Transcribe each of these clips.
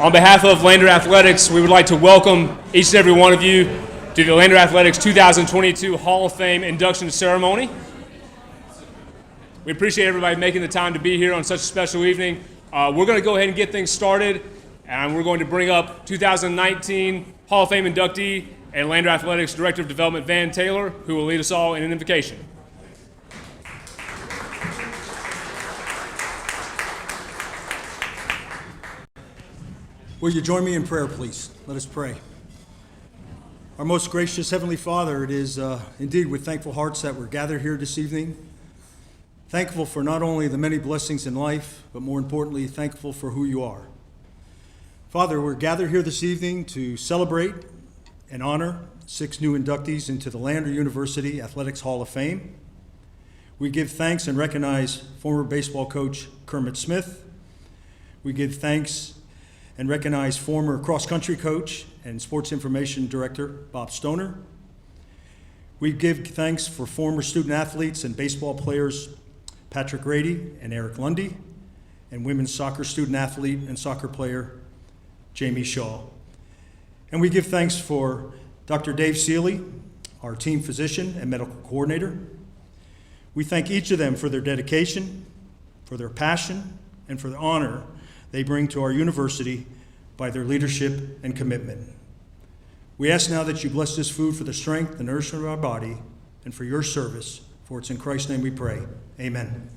On behalf of Lander Athletics, we would like to welcome each and every one of you to the Lander Athletics 2022 Hall of Fame induction ceremony. We appreciate everybody making the time to be here on such a special evening. We're going to go ahead and get things started, and we're going to bring up 2019 Hall of Fame inductee and Lander Athletics Director of Development Van Taylor, who will lead us all in an invocation. Will you join me in prayer, please? Let us pray. Our most gracious Heavenly Father, it is indeed with thankful hearts that we're gathered here this evening. Thankful for not only the many blessings in life, but more importantly, thankful for who you are. Father, we're gathered here this evening to celebrate and honor 6 new inductees into the Lander University Athletics Hall of Fame. We give thanks and recognize former baseball coach Kermit Smith. We give thanks and recognize former cross-country coach and sports information director Bob Stoner. We give thanks for former student athletes and baseball players Patrick Grady and Eric Lundy, and women's soccer student athlete and soccer player Jamie Shaw. And we give thanks for Dr. Dave Seeley, our team physician and medical coordinator. We thank each of them for their dedication, for their passion, and for the honor they bring to our university by their leadership and commitment. We ask now that you bless this food for the strength and nourishment of our body and for your service, for it's in Christ's name we pray. Amen.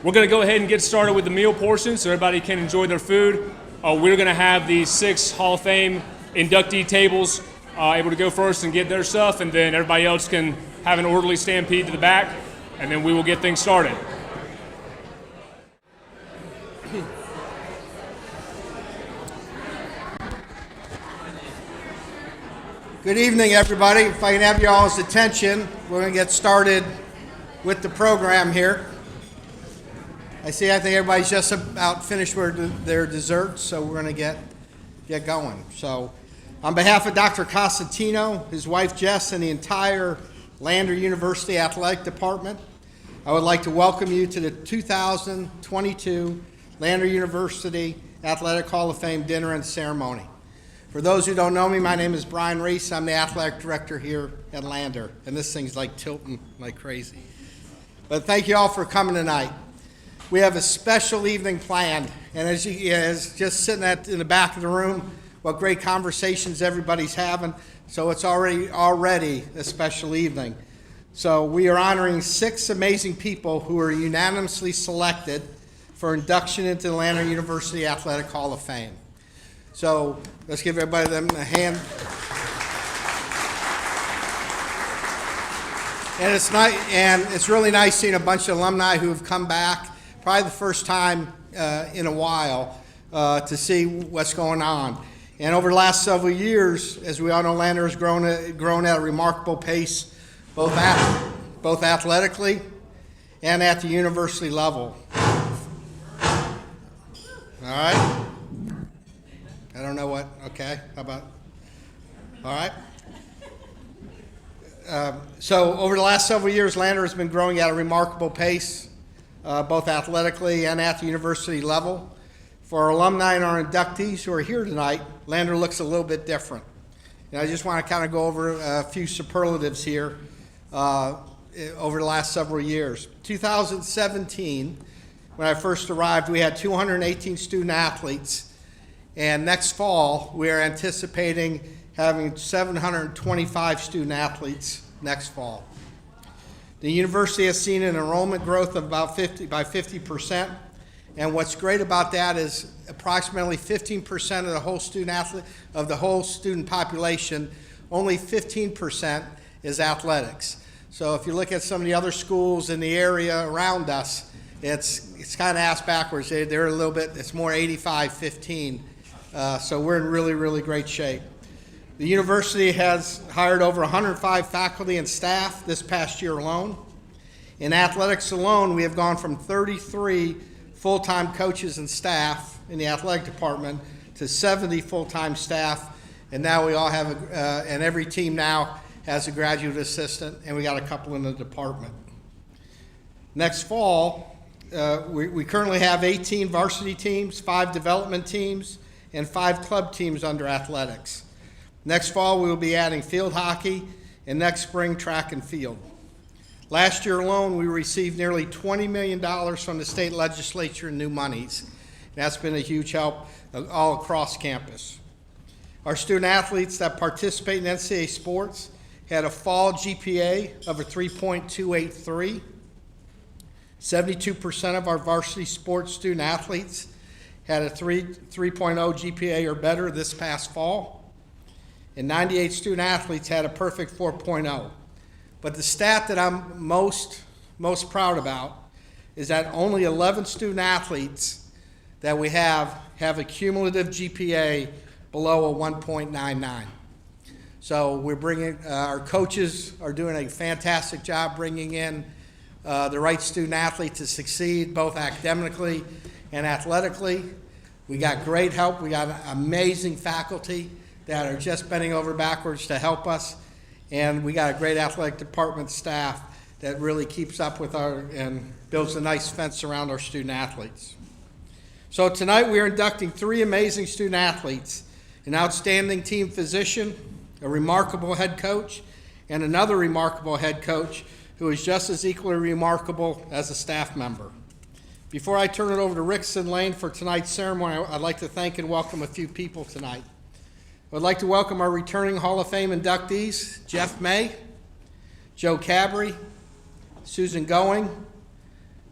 We're going to go ahead and get started with the meal portion so everybody can enjoy their food. We're going to have the 6 Hall of Fame inductee tables able to go first and get their stuff, and then everybody else can have an orderly stampede to the back, and then we will get things started. Good evening, everybody. If I can have you all's attention, we're going to get started with the program here. I think everybody's just about finished with their desserts, so we're going to get going. So, on behalf of Dr. Costantino, his wife Jess, and the entire Lander University Athletic Department, I would like to welcome you to the 2022 Lander University Athletic Hall of Fame dinner and ceremony. For those who don't know me, my name is Brian Reese. I'm the athletic director here at Lander, and this thing's like tilting like crazy. But thank you all for coming tonight. We have a special evening planned, and as just sitting in the back of the room, what great conversations everybody's having. So it's already a special evening. So we are honoring 6 amazing people who are unanimously selected for induction into the Lander University Athletic Hall of Fame. So let's give everybody them a hand. And it's really nice seeing a bunch of alumni who have come back, probably the first time in a while, to see what's going on. And over the last several years, as we all know, Lander has grown at a remarkable pace, both athletically and at the university level. All right? I don't know what, okay, how about, all right. So over the last several years, Lander has been growing at a remarkable pace, both athletically and at the university level. For our alumni and our inductees who are here tonight, Lander looks a little bit different. And I just want to kind of go over a few superlatives here over the last several years. 2017, when I first arrived, we had 218 student athletes. And next fall, we are anticipating having 725 student athletes next fall. The university has seen an enrollment growth of about 50%. And what's great about that is approximately 15% of the whole student population, only 15% is athletics. So if you look at some of the other schools in the area around us, it's kind of ass backwards. They're a little bit, it's more 85-15. So we're in really, really great shape. The university has hired over 105 faculty and staff this past year alone. In athletics alone, we have gone from 33 full-time coaches and staff in the athletic department to 70 full-time staff, and now we all have, and every team now has a graduate assistant, and we got a couple in the department. Next fall, we currently have 18 varsity teams, 5 development teams, and 5 club teams under athletics. Next fall, we will be adding field hockey, and next spring, track and field. Last year alone, we received nearly $20 million from the state legislature in new monies. That's been a huge help all across campus. Our student athletes that participate in NCAA sports had a fall GPA of a 3.283. 72% of our varsity sports student athletes had a 3.0 GPA or better this past fall, and 98 student athletes had a perfect 4.0. But the stat that I'm most proud about is that only 11 student athletes that we have a cumulative GPA below a 1.99. So we're bringing, our coaches are doing a fantastic job bringing in the right student athlete to succeed both academically and athletically. We got great help. We got amazing faculty that are just bending over backwards to help us. And we got a great athletic department staff that really keeps up with and builds a nice fence around our student athletes. So tonight we are inducting 3 amazing student athletes, an outstanding team physician, a remarkable head coach, and another remarkable head coach who is just as equally remarkable as a staff member. Before I turn it over to Rickson Lane for tonight's ceremony, I'd like to thank and welcome a few people tonight. I'd like to welcome our returning Hall of Fame inductees, Jeff May, Joe Cabry, Susan Going,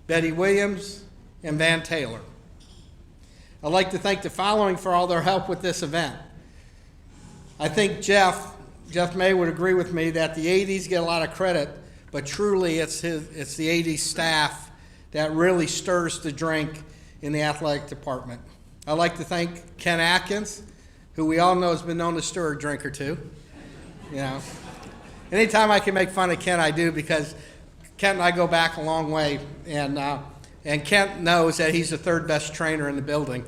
Betty Williams, and Van Taylor. I'd like to thank the following for all their help with this event. I think Jeff May would agree with me that the ADs get a lot of credit, but truly it's the AD staff that really stirs the drink in the athletic department. I'd like to thank Ken Atkins, who we all know has been known to stir a drink or two. You know, anytime I can make fun of Ken, I do, because Kent and I go back a long way, and Kent knows that he's the 3rd best trainer in the building,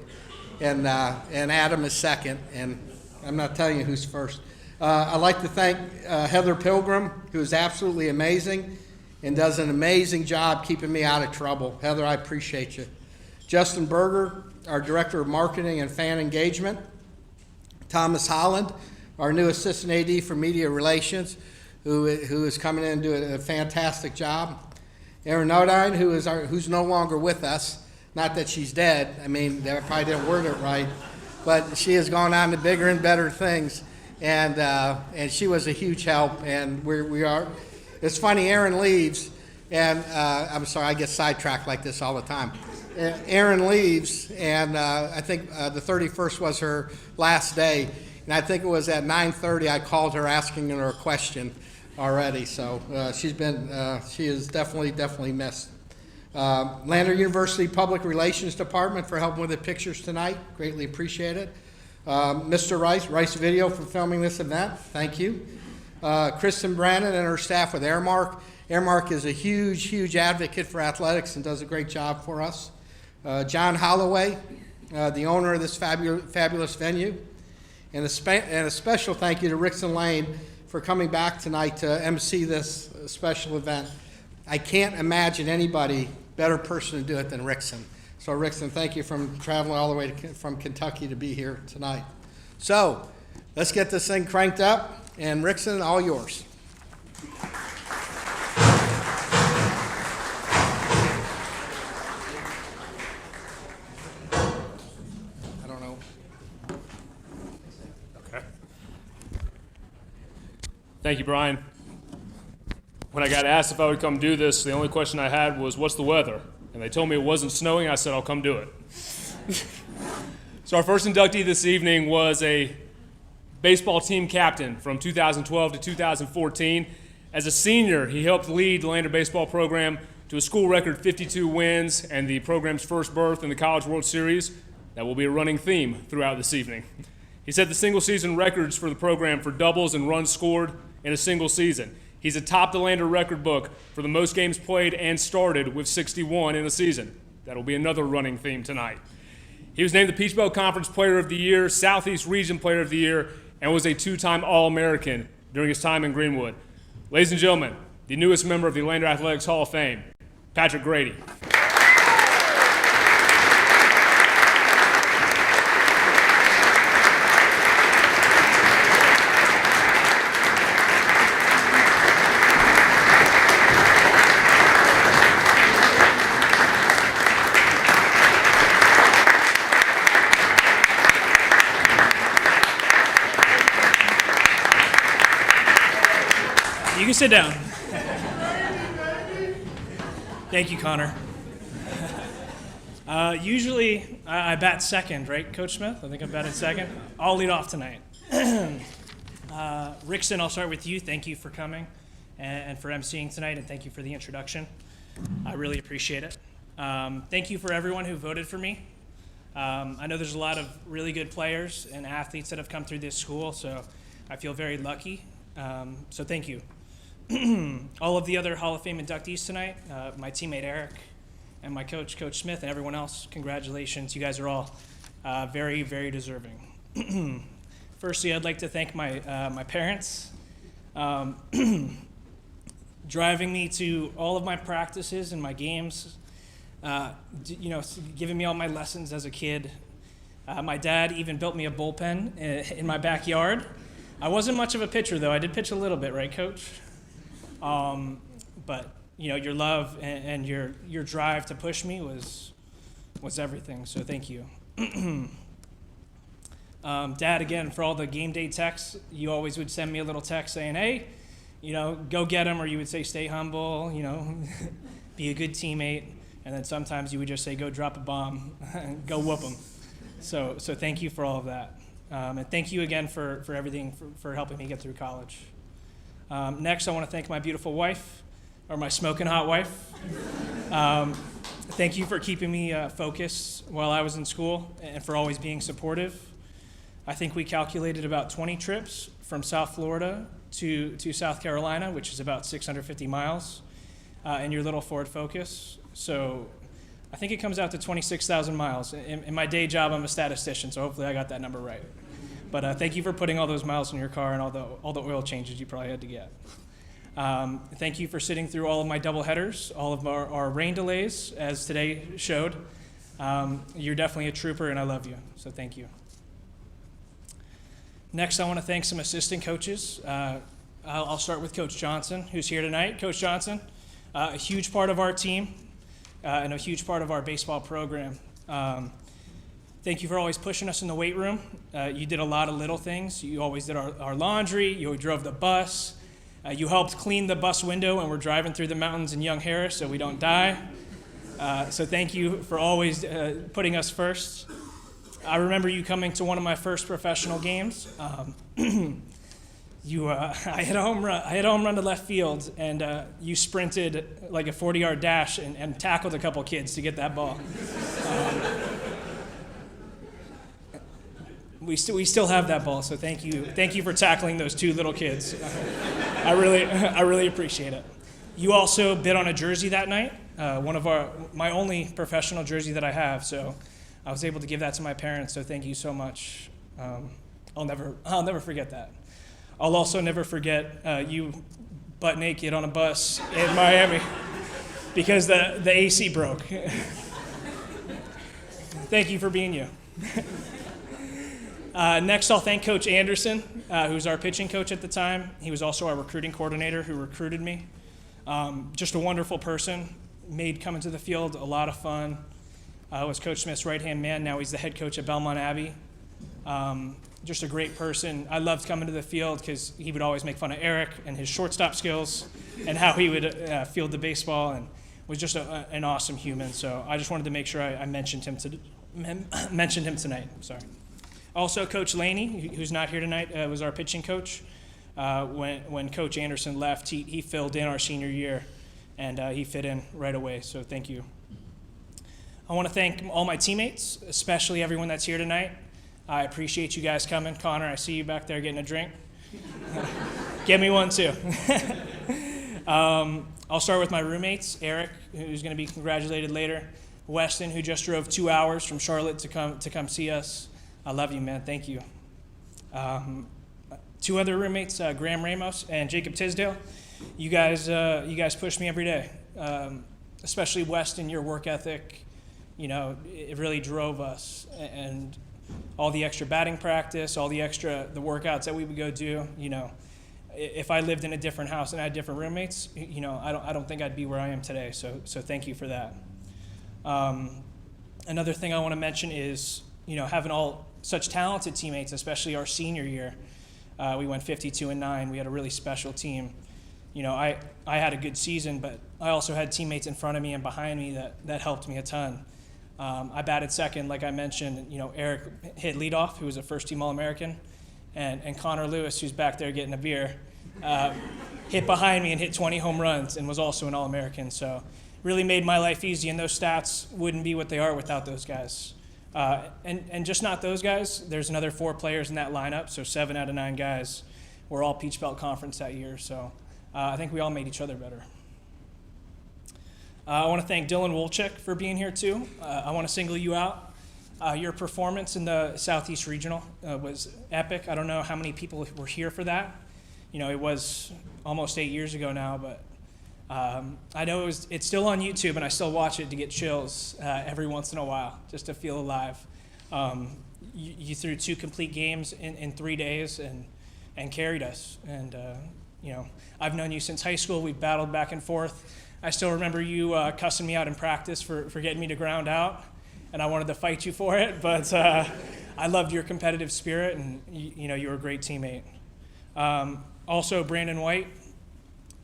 and Adam is 2nd, and I'm not telling you who's 1st. I'd like to thank Heather Pilgrim, who is absolutely amazing and does an amazing job keeping me out of trouble. Heather, I appreciate you. Justin Berger, our Director of Marketing and Fan Engagement. Thomas Holland, our new Assistant AD for Media Relations, who is coming in and doing a fantastic job. Erin Odin, who's no longer with us. Not that she's dead. I mean, I probably didn't word it right. But she has gone on to bigger and better things. And she was a huge help. And we are. It's funny, Erin leaves. And I'm sorry, I get sidetracked like this all the time. Erin leaves, and I think the 31st was her last day. And I think it was at 9:30 I called her asking her a question already. So she is definitely missed. Lander University Public Relations Department for helping with the pictures tonight. Greatly appreciate it. Mr. Rice Video for filming this event. Thank you. Kristen Brannon and her staff with Airmark. Airmark is a huge advocate for athletics and does a great job for us. John Holloway, the owner of this fabulous venue. And a special thank you to Rickson Lane for coming back tonight to MC this special event. I can't imagine anybody better person to do it than Rickson. So Rickson, thank you for traveling all the way from Kentucky to be here tonight. So let's get this thing cranked up, and Rickson, all yours. Thank you, Brian. When I got asked if I would come do this, the only question I had was, what's the weather? And they told me it wasn't snowing. I said, I'll come do it. So our first inductee this evening was a baseball team captain from 2012 to 2014. As a senior, he helped lead the Lander baseball program to a school record 52 wins and the program's first berth in the College World Series. That will be a running theme throughout this evening. He set the single-season records for the program for doubles and runs scored in a single season. He's atop the Lander record book for the most games played and started with 61 in a season. That'll be another running theme tonight. He was named the Peach Belt Conference Player of the Year, Southeast Region Player of the Year, and was a 2-time All-American during his time in Greenwood. Ladies and gentlemen, the newest member of the Lander Athletics Hall of Fame, Patrick Grady. You can sit down. Thank you, Connor. Usually I bat second, right, Coach Smith? I think I batted second. I'll lead off tonight. Rickson, I'll start with you. Thank you for coming and for emceeing tonight, and thank you for the introduction. I really appreciate it. Thank you for everyone who voted for me. I know there's a lot of really good players and athletes that have come through this school, so I feel very lucky. So thank you. All of the other Hall of Fame inductees tonight, my teammate Eric and my coach, Coach Smith, and everyone else, congratulations. You guys are all very, very deserving. Firstly, I'd like to thank my parents, driving me to all of my practices and my games, giving me all my lessons as a kid. My dad even built me a bullpen in my backyard. I wasn't much of a pitcher, though. I did pitch a little bit, right, Coach? But your love and your drive to push me was everything. So thank you, Dad. Again, for all the game day texts, you always would send me a little text saying, "Hey, go get him," or you would say, "Stay humble," be a good teammate. And then sometimes you would just say, "Go drop a bomb, go whoop him." So thank you for all of that, and thank you again for everything for helping me get through college. Next, I want to thank my beautiful wife, or my smoking hot wife. Thank you for keeping me focused while I was in school and for always being supportive. I think we calculated about 20 trips from South Florida to South Carolina, which is about 650 miles, in your little Ford Focus. So I think it comes out to 26,000 miles. In my day job, I'm a statistician, so hopefully I got that number right. But thank you for putting all those miles in your car and all the oil changes you probably had to get. Thank you for sitting through all of my double headers, all of our rain delays, as today showed. You're definitely a trooper, and I love you, so thank you. Next, I want to thank some assistant coaches. I'll start with Coach Johnson, who's here tonight. Coach Johnson, a huge part of our team and a huge part of our baseball program. Thank you for always pushing us in the weight room. You did a lot of little things. You always did our laundry. You drove the bus. You helped clean the bus window when we're driving through the mountains in Young Harris so we don't die. So thank you for always putting us first. I remember you coming to one of my first professional games. I hit a home run to left field, and you sprinted like a 40-yard dash and tackled a couple kids to get that ball. We still have that ball, so thank you for tackling those two little kids. I really appreciate it. You also bid on a jersey that night, my only professional jersey that I have, so I was able to give that to my parents. So thank you so much. I'll never forget that. I'll also never forget you butt naked on a bus in Miami because the AC broke. Thank you for being you. Next, I'll thank Coach Anderson, who's our pitching coach at the time. He was also our recruiting coordinator who recruited me. Just a wonderful person, made coming to the field a lot of fun. Was Coach Smith's right-hand man. Now he's the head coach at Belmont Abbey. Just a great person. I loved coming to the field because he would always make fun of Eric and his shortstop skills and how he would field the baseball, and was just an awesome human. So I just wanted to make sure I mentioned him tonight. Sorry. Also, Coach Laney, who's not here tonight, was our pitching coach. When Coach Anderson left, he filled in our senior year, and he fit in right away, so thank you. I want to thank all my teammates, especially everyone that's here tonight. I appreciate you guys coming. Connor, I see you back there getting a drink. Get me one, too. I'll start with my roommates, Eric, who's going to be congratulated later, Weston, who just drove 2 hours from Charlotte to come see us. I love you, man. Thank you. Two other roommates, Graham Ramos and Jacob Tisdale. You guys push me every day, especially Weston, your work ethic, it really drove us. And all the extra batting practice, the workouts that we would go do, if I lived in a different house and I had different roommates, I don't think I'd be where I am today. So thank you for that. Another thing I want to mention is, having all such talented teammates, especially our senior year. We went 52-9. We had a really special team. I had a good season, but I also had teammates in front of me and behind me that helped me a ton. I batted second, like I mentioned. Eric hit leadoff, who was a first-team All-American, and Connor Lewis, who's back there getting a beer, hit behind me and hit 20 home runs and was also an All-American. So really made my life easy, and those stats wouldn't be what they are without those guys. And just not those guys. There's another 4 players in that lineup, so 7 out of 9 guys were all Peach Belt Conference that year. So I think we all made each other better. I want to thank Dylan Wolchek for being here too. I want to single you out. Your performance in the Southeast Regional was epic. I don't know how many people were here for that. It was almost 8 years ago now, but I know it's still on YouTube, and I still watch it to get chills every once in a while, just to feel alive. You threw 2 complete games in 3 days and carried us. And I've known you since high school. We've battled back and forth. I still remember you cussing me out in practice for getting me to ground out, and I wanted to fight you for it. But I loved your competitive spirit, and you were a great teammate. Also, Brandon White.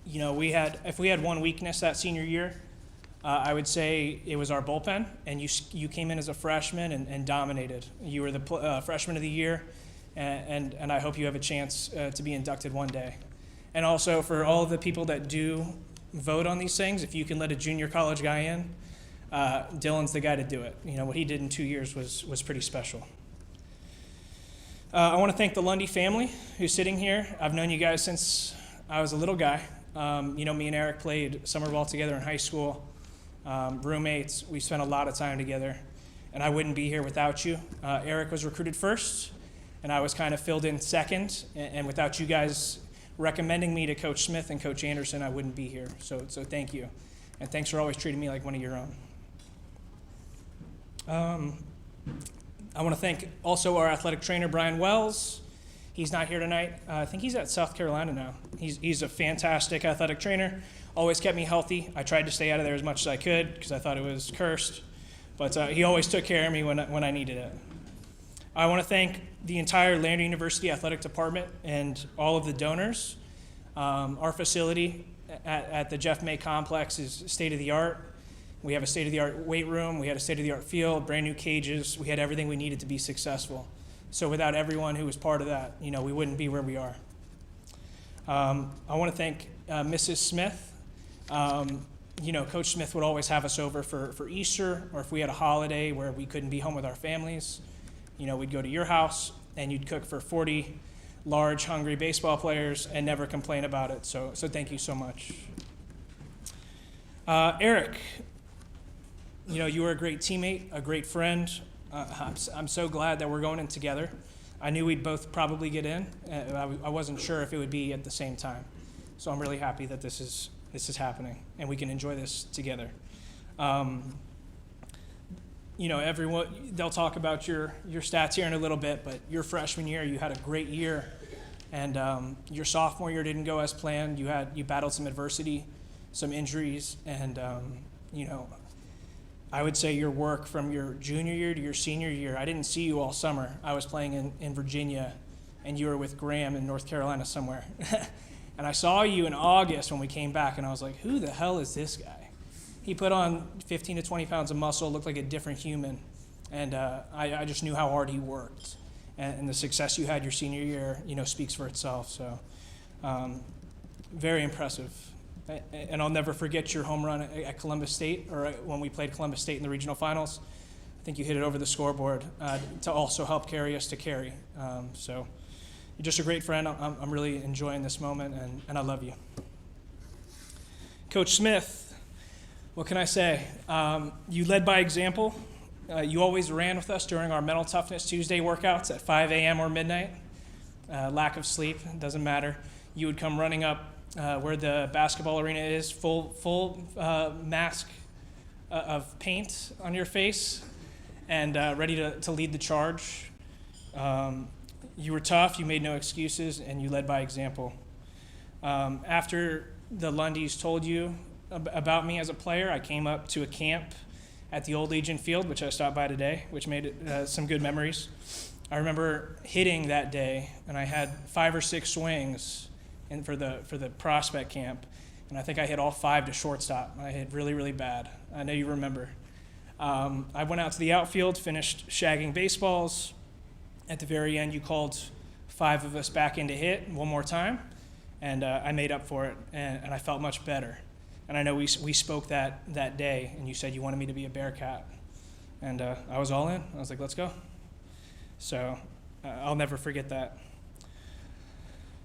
If we had one weakness that senior year, I would say it was our bullpen, and you came in as a freshman and dominated. You were the freshman of the year, and I hope you have a chance to be inducted one day. And also for all of the people that do vote on these things, if you can let a junior college guy in, Dylan's the guy to do it. What he did in 2 years was pretty special. I want to thank the Lundy family who's sitting here. I've known you guys since I was a little guy. Me and Eric played summer ball together in high school. Roommates, we spent a lot of time together, and I wouldn't be here without you. Eric was recruited first, and I was kind of filled in second, and without you guys recommending me to Coach Smith and Coach Anderson, I wouldn't be here. So thank you, and thanks for always treating me like one of your own. I want to thank also our athletic trainer, Brian Wells. He's not here tonight. I think he's at South Carolina now. He's a fantastic athletic trainer, always kept me healthy. I tried to stay out of there as much as I could because I thought it was cursed, but he always took care of me when I needed it. I want to thank the entire Lander University Athletic Department and all of the donors. Our facility at the Jeff May Complex is state-of-the-art. We have a state-of-the-art weight room. We had a state-of-the-art field, brand new cages. We had everything we needed to be successful. So without everyone who was part of that, we wouldn't be where we are. I want to thank Mrs. Smith. Coach Smith would always have us over for Easter, or if we had a holiday where we couldn't be home with our families. We'd go to your house, and you'd cook for 40 large, hungry baseball players and never complain about it. So thank you so much. Eric, you were a great teammate, a great friend. I'm so glad that we're going in together. I knew we'd both probably get in. I wasn't sure if it would be at the same time. So I'm really happy that this is happening and we can enjoy this together. Everyone, they'll talk about your stats here in a little bit, but your freshman year, you had a great year. And your sophomore year didn't go as planned. You battled some adversity, some injuries, and I would say your work from your junior year to your senior year, I didn't see you all summer. I was playing in Virginia, and you were with Graham in North Carolina somewhere. And I saw you in August when we came back, and I was like, who the hell is this guy? He put on 15 to 20 pounds of muscle, looked like a different human, and I just knew how hard he worked. And the success you had your senior year, speaks for itself. So very impressive. And I'll never forget your home run at Columbus State, or when we played Columbus State in the regional finals. I think you hit it over the scoreboard to also help carry us to Cary. So you're just a great friend. I'm really enjoying this moment, and I love you. Coach Smith, what can I say? You led by example. You always ran with us during our Mental Toughness Tuesday workouts at 5 a.m. or midnight. Lack of sleep, doesn't matter. You would come running up where the basketball arena is, full mask of paint on your face and ready to lead the charge. You were tough, you made no excuses, and you led by example. After the Lundys told you about me as a player, I came up to a camp at the old Legion Field, which I stopped by today, which made it some good memories. I remember hitting that day, and I had 5 or 6 swings for the prospect camp, and I think I hit all 5 to shortstop. I hit really, really bad. I know you remember. I went out to the outfield, finished shagging baseballs. At the very end, you called 5 of us back in to hit one more time, and I made up for it, and I felt much better. And I know we spoke that day, and you said you wanted me to be a Bearcat. And I was all in. I was like, let's go. So I'll never forget that.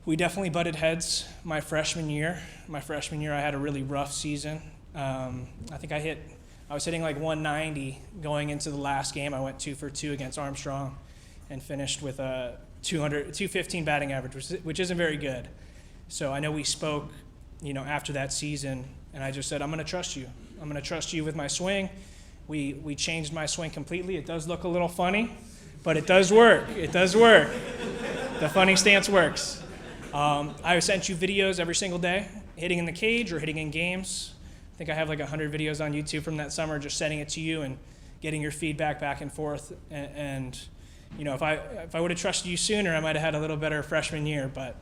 We definitely butted heads my freshman year. My freshman year, I had a really rough season. I think I was hitting like 190 going into the last game. I went 2 for 2 against Armstrong and finished with a 215 batting average, which isn't very good. So I know we spoke, after that season, and I just said, I'm going to trust you. I'm going to trust you with my swing. We changed my swing completely. It does look a little funny, but it does work. It does work. The funny stance works. I sent you videos every single day, hitting in the cage or hitting in games. I think I have like 100 videos on YouTube from that summer, just sending it to you and getting your feedback back and forth. And if I would have trusted you sooner, I might have had a little better freshman year. But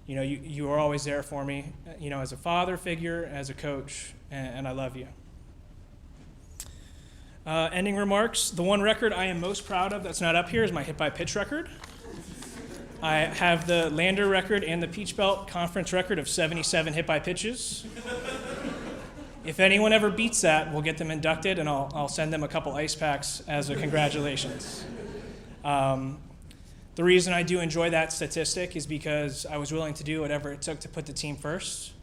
you were always there for me, as a father figure, as a coach, and I love you. Ending remarks. The one record I am most proud of that's not up here is my hit by pitch record. I have the Lander record and the Peach Belt Conference record of 77 hit by pitches. If anyone ever beats that, we'll get them inducted, and I'll send them a couple ice packs as a congratulations. The reason I do enjoy that statistic is because I was willing to do whatever it took to put the team first,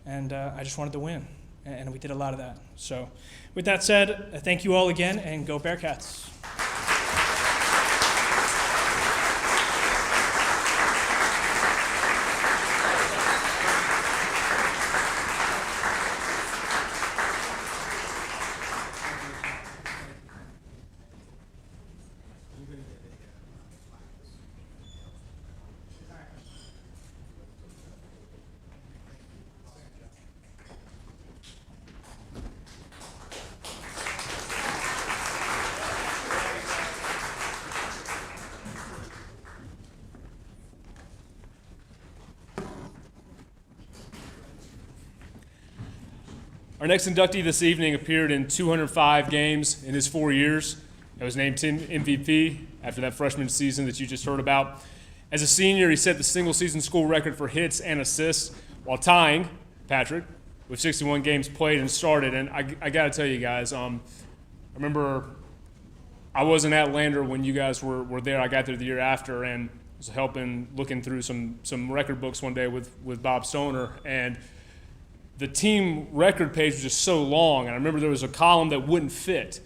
and I just wanted to win, and we did a lot of that. So with that said, thank you all again, and go Bearcats. Our next inductee this evening appeared in 205 games in his 4 years. He was named team MVP after that freshman season that you just heard about. As a senior, he set the single-season school record for hits and assists while tying Patrick with 61 games played and started. And I got to tell you guys, I remember I wasn't at Lander when you guys were there. I got there the year after and was helping looking through some record books one day with Bob Stoner. And the team record page was just so long, and I remember there was a column that wouldn't fit.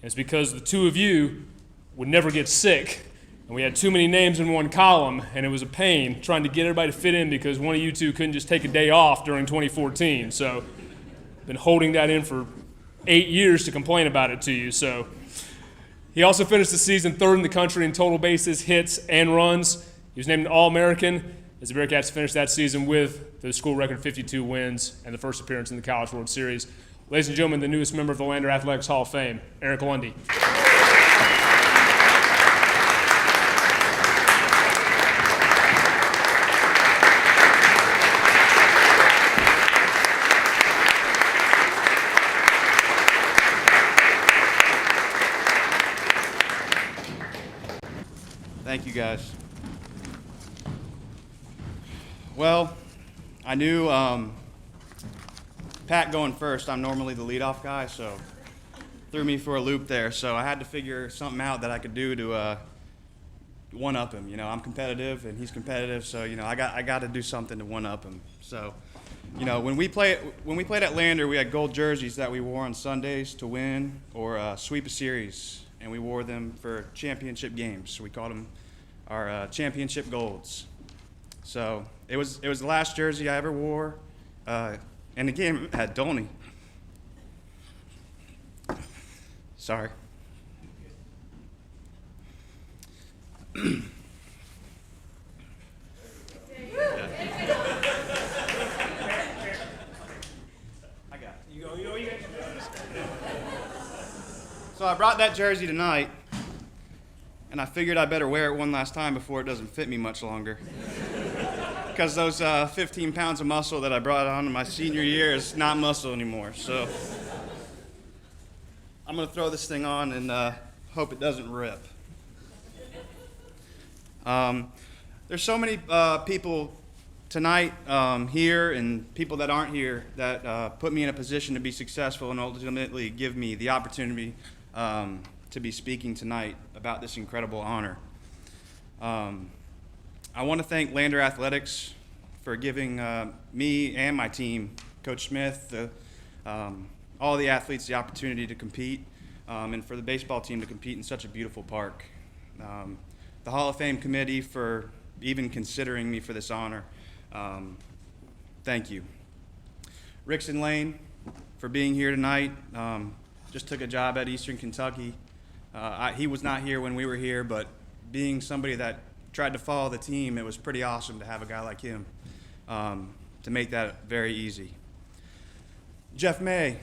And it's because the two of you would never get sick, and we had too many names in one column, and it was a pain trying to get everybody to fit in because one of you two couldn't just take a day off during 2014. So been holding that in for 8 years to complain about it to you. So he also finished the season 3rd in the country in total bases, hits, and runs. He was named an All-American as the Bearcats finished that season with the school record 52 wins and the first appearance in the College World Series. Ladies and gentlemen, the newest member of the Lander Athletics Hall of Fame, Eric Lundy. Thank you, guys. Well, I knew Pat going first. I'm normally the leadoff guy, so threw me for a loop there. So I had to figure something out that I could do to one-up him. I'm competitive, and he's competitive, so I got to do something to one-up him. So, when we played at Lander, we had gold jerseys that we wore on Sundays to win or sweep a series, and we wore them for championship games. So we called them our championship golds. So it was the last jersey I ever wore, and the game had Donnie. Sorry. So I brought that jersey tonight, and I figured I better wear it one last time before it doesn't fit me much longer. Because those 15 pounds of muscle that I brought on in my senior year is not muscle anymore. So I'm going to throw this thing on and hope it doesn't rip. There's so many people tonight here and people that aren't here that put me in a position to be successful and ultimately give me the opportunity to be speaking tonight about this incredible honor. I want to thank Lander Athletics for giving me and my team, Coach Smith, all the athletes the opportunity to compete, and for the baseball team to compete in such a beautiful park. The Hall of Fame committee for even considering me for this honor. Thank you. Rickson Lane for being here tonight. Just took a job at Eastern Kentucky. He was not here when we were here, but being somebody that tried to follow the team, it was pretty awesome to have a guy like him to make that very easy. Jeff May,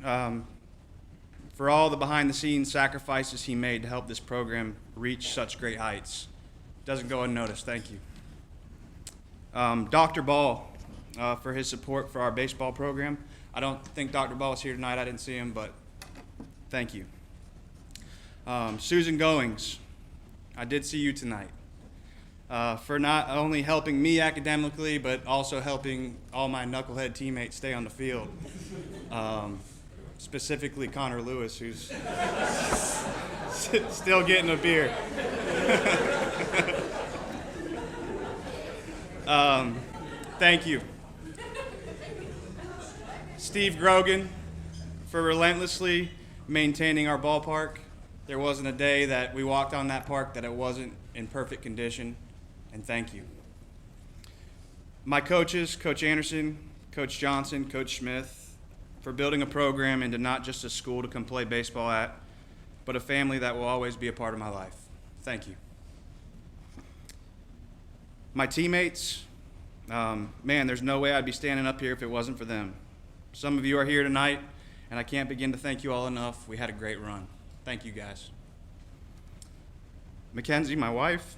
for all the behind-the-scenes sacrifices he made to help this program reach such great heights. Doesn't go unnoticed. Thank you. Dr. Ball, for his support for our baseball program. I don't think Dr. Ball is here tonight. I didn't see him, but thank you. Susan Goings, I did see you tonight. For not only helping me academically, but also helping all my knucklehead teammates stay on the field. Specifically Connor Lewis, who's still getting a beer. Thank you. Steve Grogan, for relentlessly maintaining our ballpark. There wasn't a day that we walked on that park that it wasn't in perfect condition, and thank you. My coaches, Coach Anderson, Coach Johnson, Coach Smith, for building a program into not just a school to come play baseball at, but a family that will always be a part of my life. Thank you. My teammates, man, there's no way I'd be standing up here if it wasn't for them. Some of you are here tonight, and I can't begin to thank you all enough. We had a great run. Thank you, guys. Mackenzie, my wife,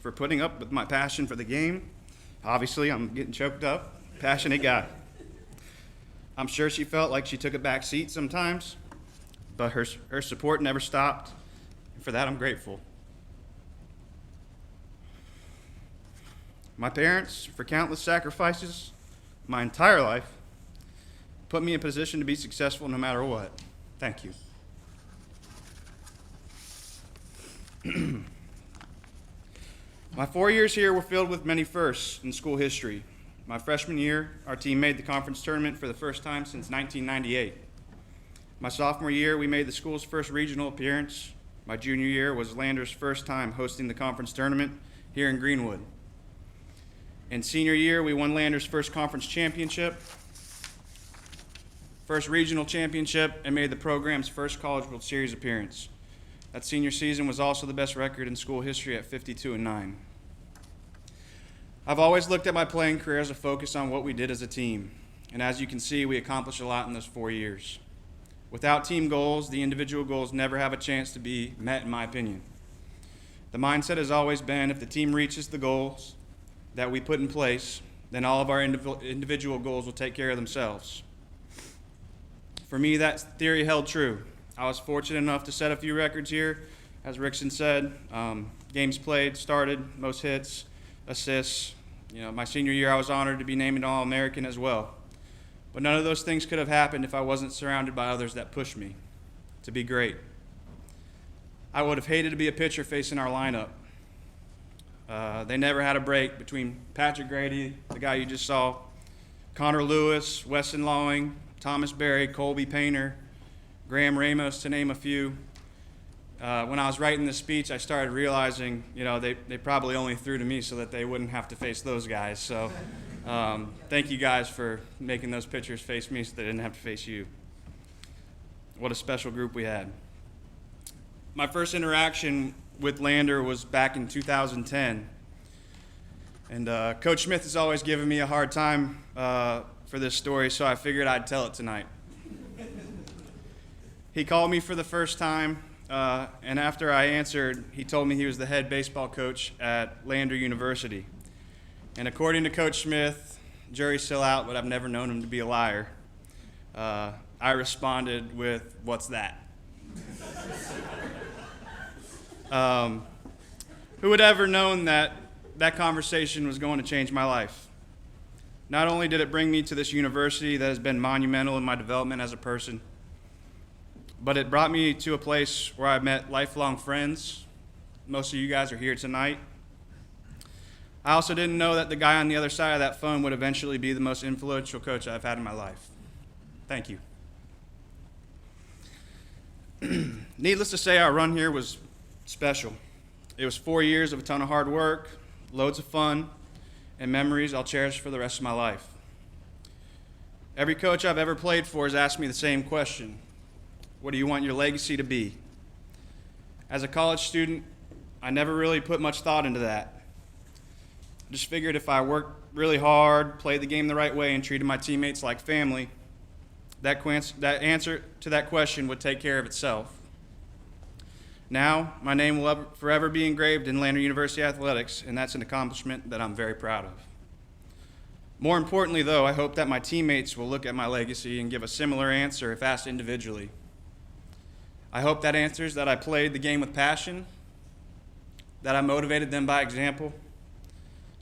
for putting up with my passion for the game. Obviously, I'm getting choked up. Passionate guy. I'm sure she felt like she took a back seat sometimes, but her support never stopped. And for that, I'm grateful. My parents, for countless sacrifices, my entire life, put me in a position to be successful no matter what. Thank you. My 4 years here were filled with many firsts in school history. My freshman year, our team made the conference tournament for the first time since 1998. My sophomore year, we made the school's first regional appearance. My junior year was Lander's first time hosting the conference tournament here in Greenwood. In senior year, we won Lander's first conference championship, first regional championship, and made the program's first College World Series appearance. That senior season was also the best record in school history at 52-9. I've always looked at my playing career as a focus on what we did as a team, and as you can see, we accomplished a lot in those 4 years. Without team goals, the individual goals never have a chance to be met, in my opinion. The mindset has always been if the team reaches the goals that we put in place, then all of our individual goals will take care of themselves. For me, that theory held true. I was fortunate enough to set a few records here. As Rickson said, games played, started, most hits, assists. My senior year, I was honored to be named an All-American as well. But none of those things could have happened if I wasn't surrounded by others that pushed me to be great. I would have hated to be a pitcher facing our lineup. They never had a break between Patrick Grady, the guy you just saw, Connor Lewis, Weston Lawing, Thomas Berry, Colby Painter, Graham Ramos, to name a few. When I was writing this speech, I started realizing, they probably only threw to me so that they wouldn't have to face those guys. So thank you guys for making those pitchers face me so they didn't have to face you. what a special group we had. My first interaction with Lander was back in 2010. And Coach Smith has always given me a hard time for this story, so I figured I'd tell it tonight. He called me for the first time, and after I answered, he told me he was the head baseball coach at Lander University. And according to Coach Smith, jury's still out, but I've never known him to be a liar. I responded with, "What's that?" Who would ever known that conversation was going to change my life? Not only did it bring me to this university that has been monumental in my development as a person, but it brought me to a place where I met lifelong friends. Most of you guys are here tonight. I also didn't know that the guy on the other side of that phone would eventually be the most influential coach I've had in my life. Thank you. Needless to say, our run here was special. It was 4 years of a ton of hard work, loads of fun, and memories I'll cherish for the rest of my life. Every coach I've ever played for has asked me the same question: what do you want your legacy to be? As a college student, I never really put much thought into that. I just figured if I worked really hard, played the game the right way, and treated my teammates like family, that answer to that question would take care of itself. Now, my name will forever be engraved in Lander University athletics, and that's an accomplishment that I'm very proud of. More importantly, though, I hope that my teammates will look at my legacy and give a similar answer if asked individually. I hope that answers that I played the game with passion, that I motivated them by example,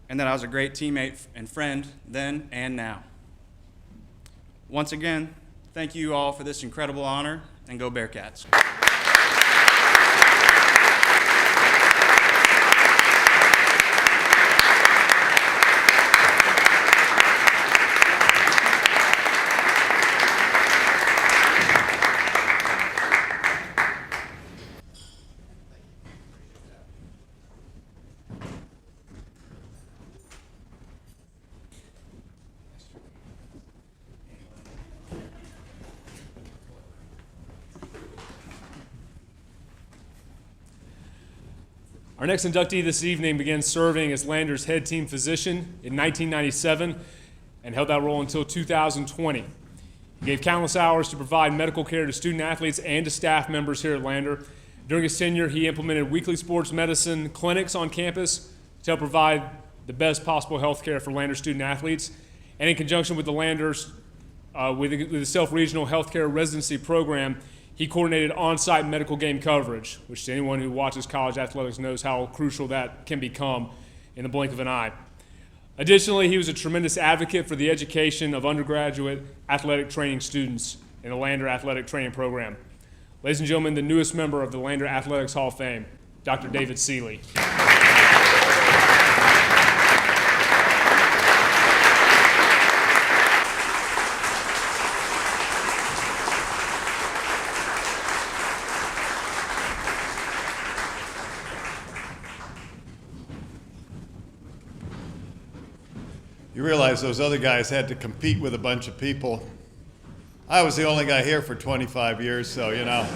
and that I was a great teammate and friend then and now. Once again, thank you all for this incredible honor, and go Bearcats. Our next inductee this evening began serving as Lander's head team physician in 1997 and held that role until 2020. He gave countless hours to provide medical care to student athletes and to staff members here at Lander. During his tenure, he implemented weekly sports medicine clinics on campus to help provide the best possible health care for Lander student athletes. And in conjunction with the Landers, with the Self-Regional Healthcare Residency Program, he coordinated on-site medical game coverage, which to anyone who watches college athletics knows how crucial that can become in the blink of an eye. Additionally, he was a tremendous advocate for the education of undergraduate athletic training students in the Lander Athletic Training Program. Ladies and gentlemen, the newest member of the Lander Athletics Hall of Fame, Dr. David Seeley. You realize those other guys had to compete with a bunch of people. I was the only guy here for 25 years, so, you know,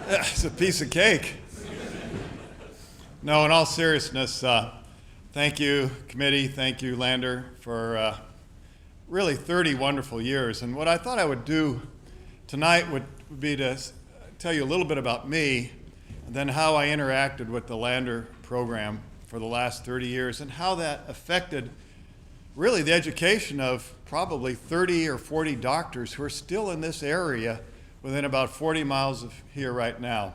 it's a piece of cake. No, in all seriousness, thank you, committee, thank you, Lander, for really 30 wonderful years. And what I thought I would do tonight would be to tell you a little bit about me, and then how I interacted with the Lander program for the last 30 years, and how that affected really the education of probably 30 or 40 doctors who are still in this area within about 40 miles of here right now.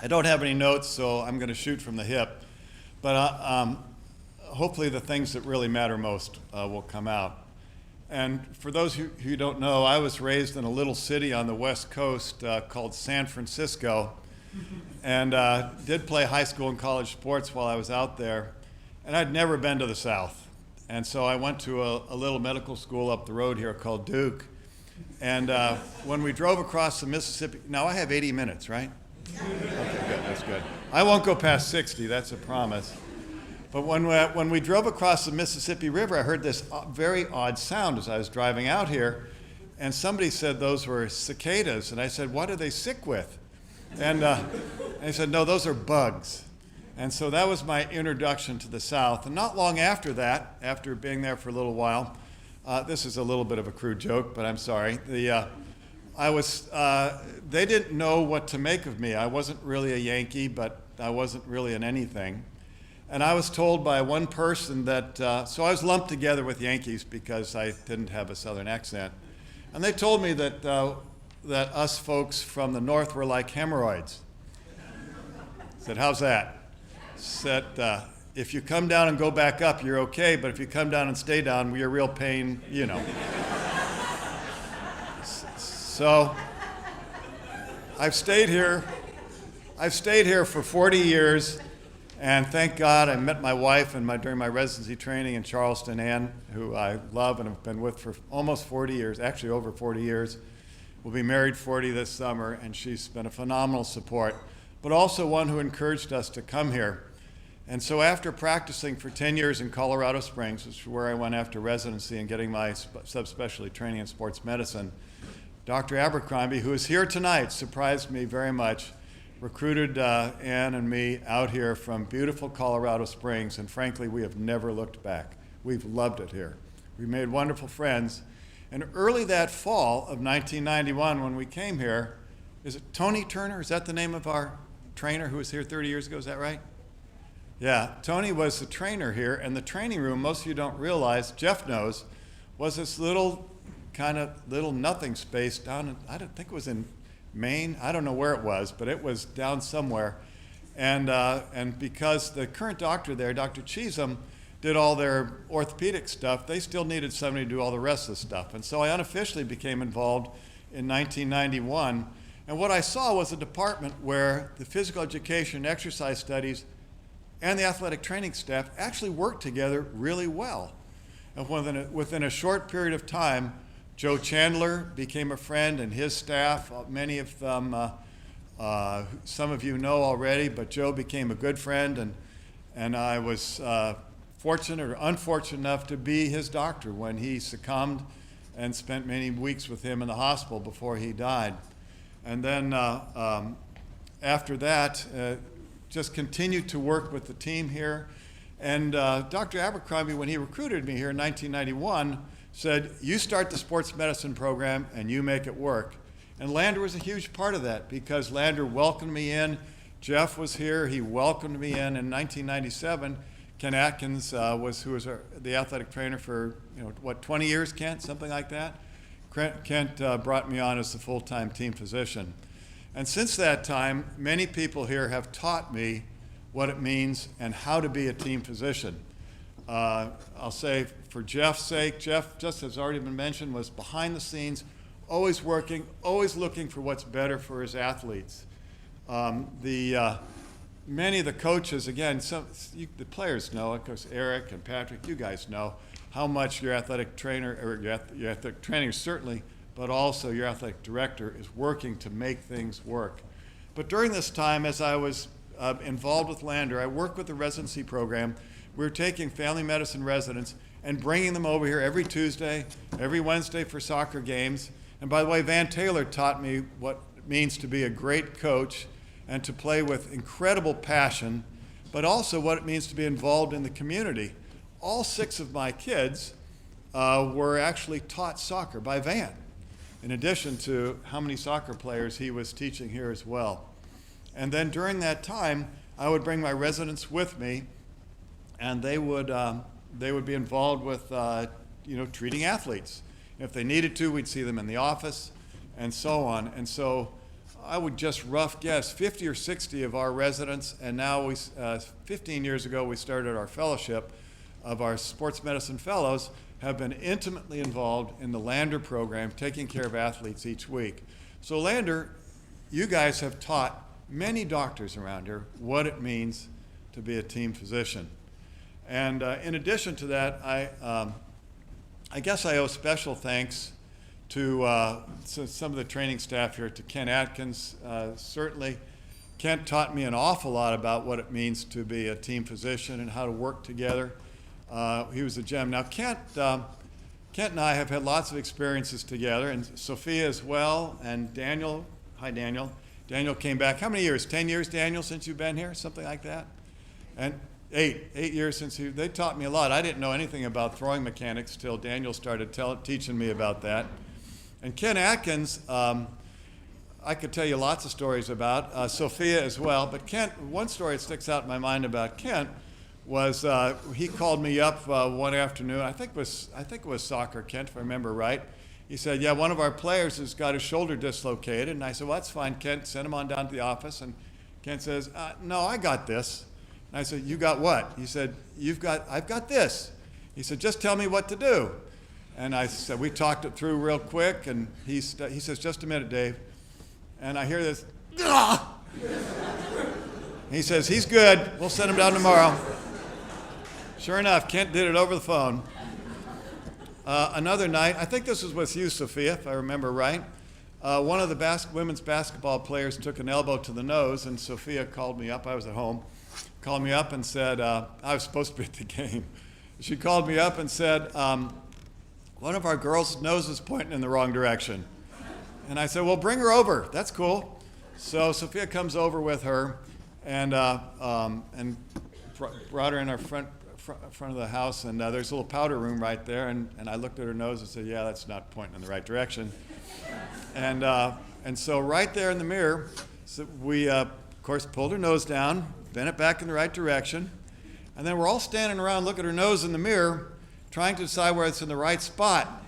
I don't have any notes, so I'm going to shoot from the hip, but hopefully the things that really matter most will come out. And for those who don't know, I was raised in a little city on the West Coast called San Francisco, and did play high school and college sports while I was out there, and I'd never been to the South. And so I went to a little medical school up the road here called Duke. And when we drove across the Mississippi, now I have 80 minutes, right? Okay, good, that's good. I won't go past 60, that's a promise. But when we drove across the Mississippi River, I heard this very odd sound as I was driving out here. and somebody said those were cicadas, and I said, what are they sick with? And they said, no, those are bugs. And so that was my introduction to the South. And not long after that, after being there for a little while, this is a little bit of a crude joke, but I'm sorry. They didn't know what to make of me. I wasn't really a Yankee, but I wasn't really an anything. And I was told by one person that, so I was lumped together with Yankees because I didn't have a Southern accent. And they told me that us folks from the North were like hemorrhoids. I said, how's that? Said, if you come down and go back up, you're okay, but if you come down and stay down, you're real pain, you know. So I've stayed here for 40 years, and thank God I met my wife during my residency training in Charleston, Ann, who I love and have been with for almost 40 years, actually over 40 years. We'll be married 40 this summer, and she's been a phenomenal support, but also one who encouraged us to come here. And so after practicing for 10 years in Colorado Springs, which is where I went after residency and getting my subspecialty training in sports medicine, Dr. Abercrombie, who is here tonight, surprised me very much, recruited Ann and me out here from beautiful Colorado Springs, and frankly, we have never looked back. We've loved it here. We made wonderful friends. And early that fall of 1991, when we came here, is it Tony Turner? Is that the name of our trainer who was here 30 years ago? Is that right? Yeah, Tony was the trainer here, and the training room, most of you don't realize, Jeff knows, was this little nothing space down in, I don't think it was in Maine, I don't know where it was, but it was down somewhere. And because the current doctor there, Dr. Cheesem, did all their orthopedic stuff, they still needed somebody to do all the rest of the stuff. And so I unofficially became involved in 1991. And what I saw was a department where the physical education and exercise studies and the athletic training staff actually worked together really well. And within a short period of time, Joe Chandler became a friend, and his staff, many of them, some of you know already, but Joe became a good friend, and I was fortunate or unfortunate enough to be his doctor when he succumbed and spent many weeks with him in the hospital before he died. And then after that, just continued to work with the team here. And Dr. Abercrombie, when he recruited me here in 1991, said, you start the sports medicine program and you make it work. And Lander was a huge part of that because Lander welcomed me in. Jeff was here, he welcomed me in 1997. Ken Atkins who was the athletic trainer for, 20 years, Kent, something like that? Kent brought me on as the full-time team physician. And since that time, many people here have taught me what it means and how to be a team physician. I'll say for Jeff's sake, Jeff, just as already been mentioned, was behind the scenes, always working, always looking for what's better for his athletes. Many of the coaches, again, the players know, of course, Eric and Patrick, you guys know how much your athletic trainer, or your athletic trainer certainly, but also your athletic director is working to make things work. But during this time, as I was involved with Lander, I worked with the residency program. We were taking family medicine residents and bringing them over here every Tuesday, every Wednesday for soccer games. And by the way, Van Taylor taught me what it means to be a great coach and to play with incredible passion, but also what it means to be involved in the community. All 6 of my kids were actually taught soccer by Van, in addition to how many soccer players he was teaching here as well. And then during that time, I would bring my residents with me, and they would be involved with treating athletes. If they needed to, we'd see them in the office, and so on. And so I would just rough guess 50 or 60 of our residents, and now 15 years ago we started our fellowship of our sports medicine fellows, have been intimately involved in the Lander program, taking care of athletes each week. So Lander, you guys have taught many doctors around here what it means to be a team physician. And in addition to that, I guess I owe special thanks to some of the training staff here, to Ken Atkins, certainly. Kent taught me an awful lot about what it means to be a team physician and how to work together. He was a gem. Now, Kent Kent and I have had lots of experiences together, and Sophia as well, and Daniel. Hi, Daniel. Daniel came back. How many years? 10 years, Daniel, since you've been here? Something like that? And 8 years since they taught me a lot. I didn't know anything about throwing mechanics till Daniel started teaching me about that. And Ken Atkins, I could tell you lots of stories about, Sophia as well, but Kent, one story that sticks out in my mind about Kent was he called me up one afternoon. I think it was soccer, Kent, if I remember right. He said, yeah, one of our players has got his shoulder dislocated. And I said, well, that's fine, Kent. Send him on down to the office. And Kent says, no, I got this. And I said, you got what? He said, I've got this. He said, just tell me what to do. And I said, we talked it through real quick. And he says, just a minute, Dave. And I hear this, ah! He says, he's good. We'll send him down tomorrow. Sure enough, Kent did it over the phone. Another night, I think this was with you, Sophia, if I remember right. One of the women's basketball players took an elbow to the nose, and Sophia called me up. I was at home. Called me up and said, I was supposed to be at the game. She called me up and said, one of our girls' nose is pointing in the wrong direction. And I said, well, bring her over. That's cool. So Sophia comes over with her and brought her in our front of the house, and there's a little powder room right there, and I looked at her nose and said, yeah, that's not pointing in the right direction. And so right there in the mirror, so we, of course, pulled her nose down, bent it back in the right direction, and then we're all standing around looking at her nose in the mirror, trying to decide where it's in the right spot.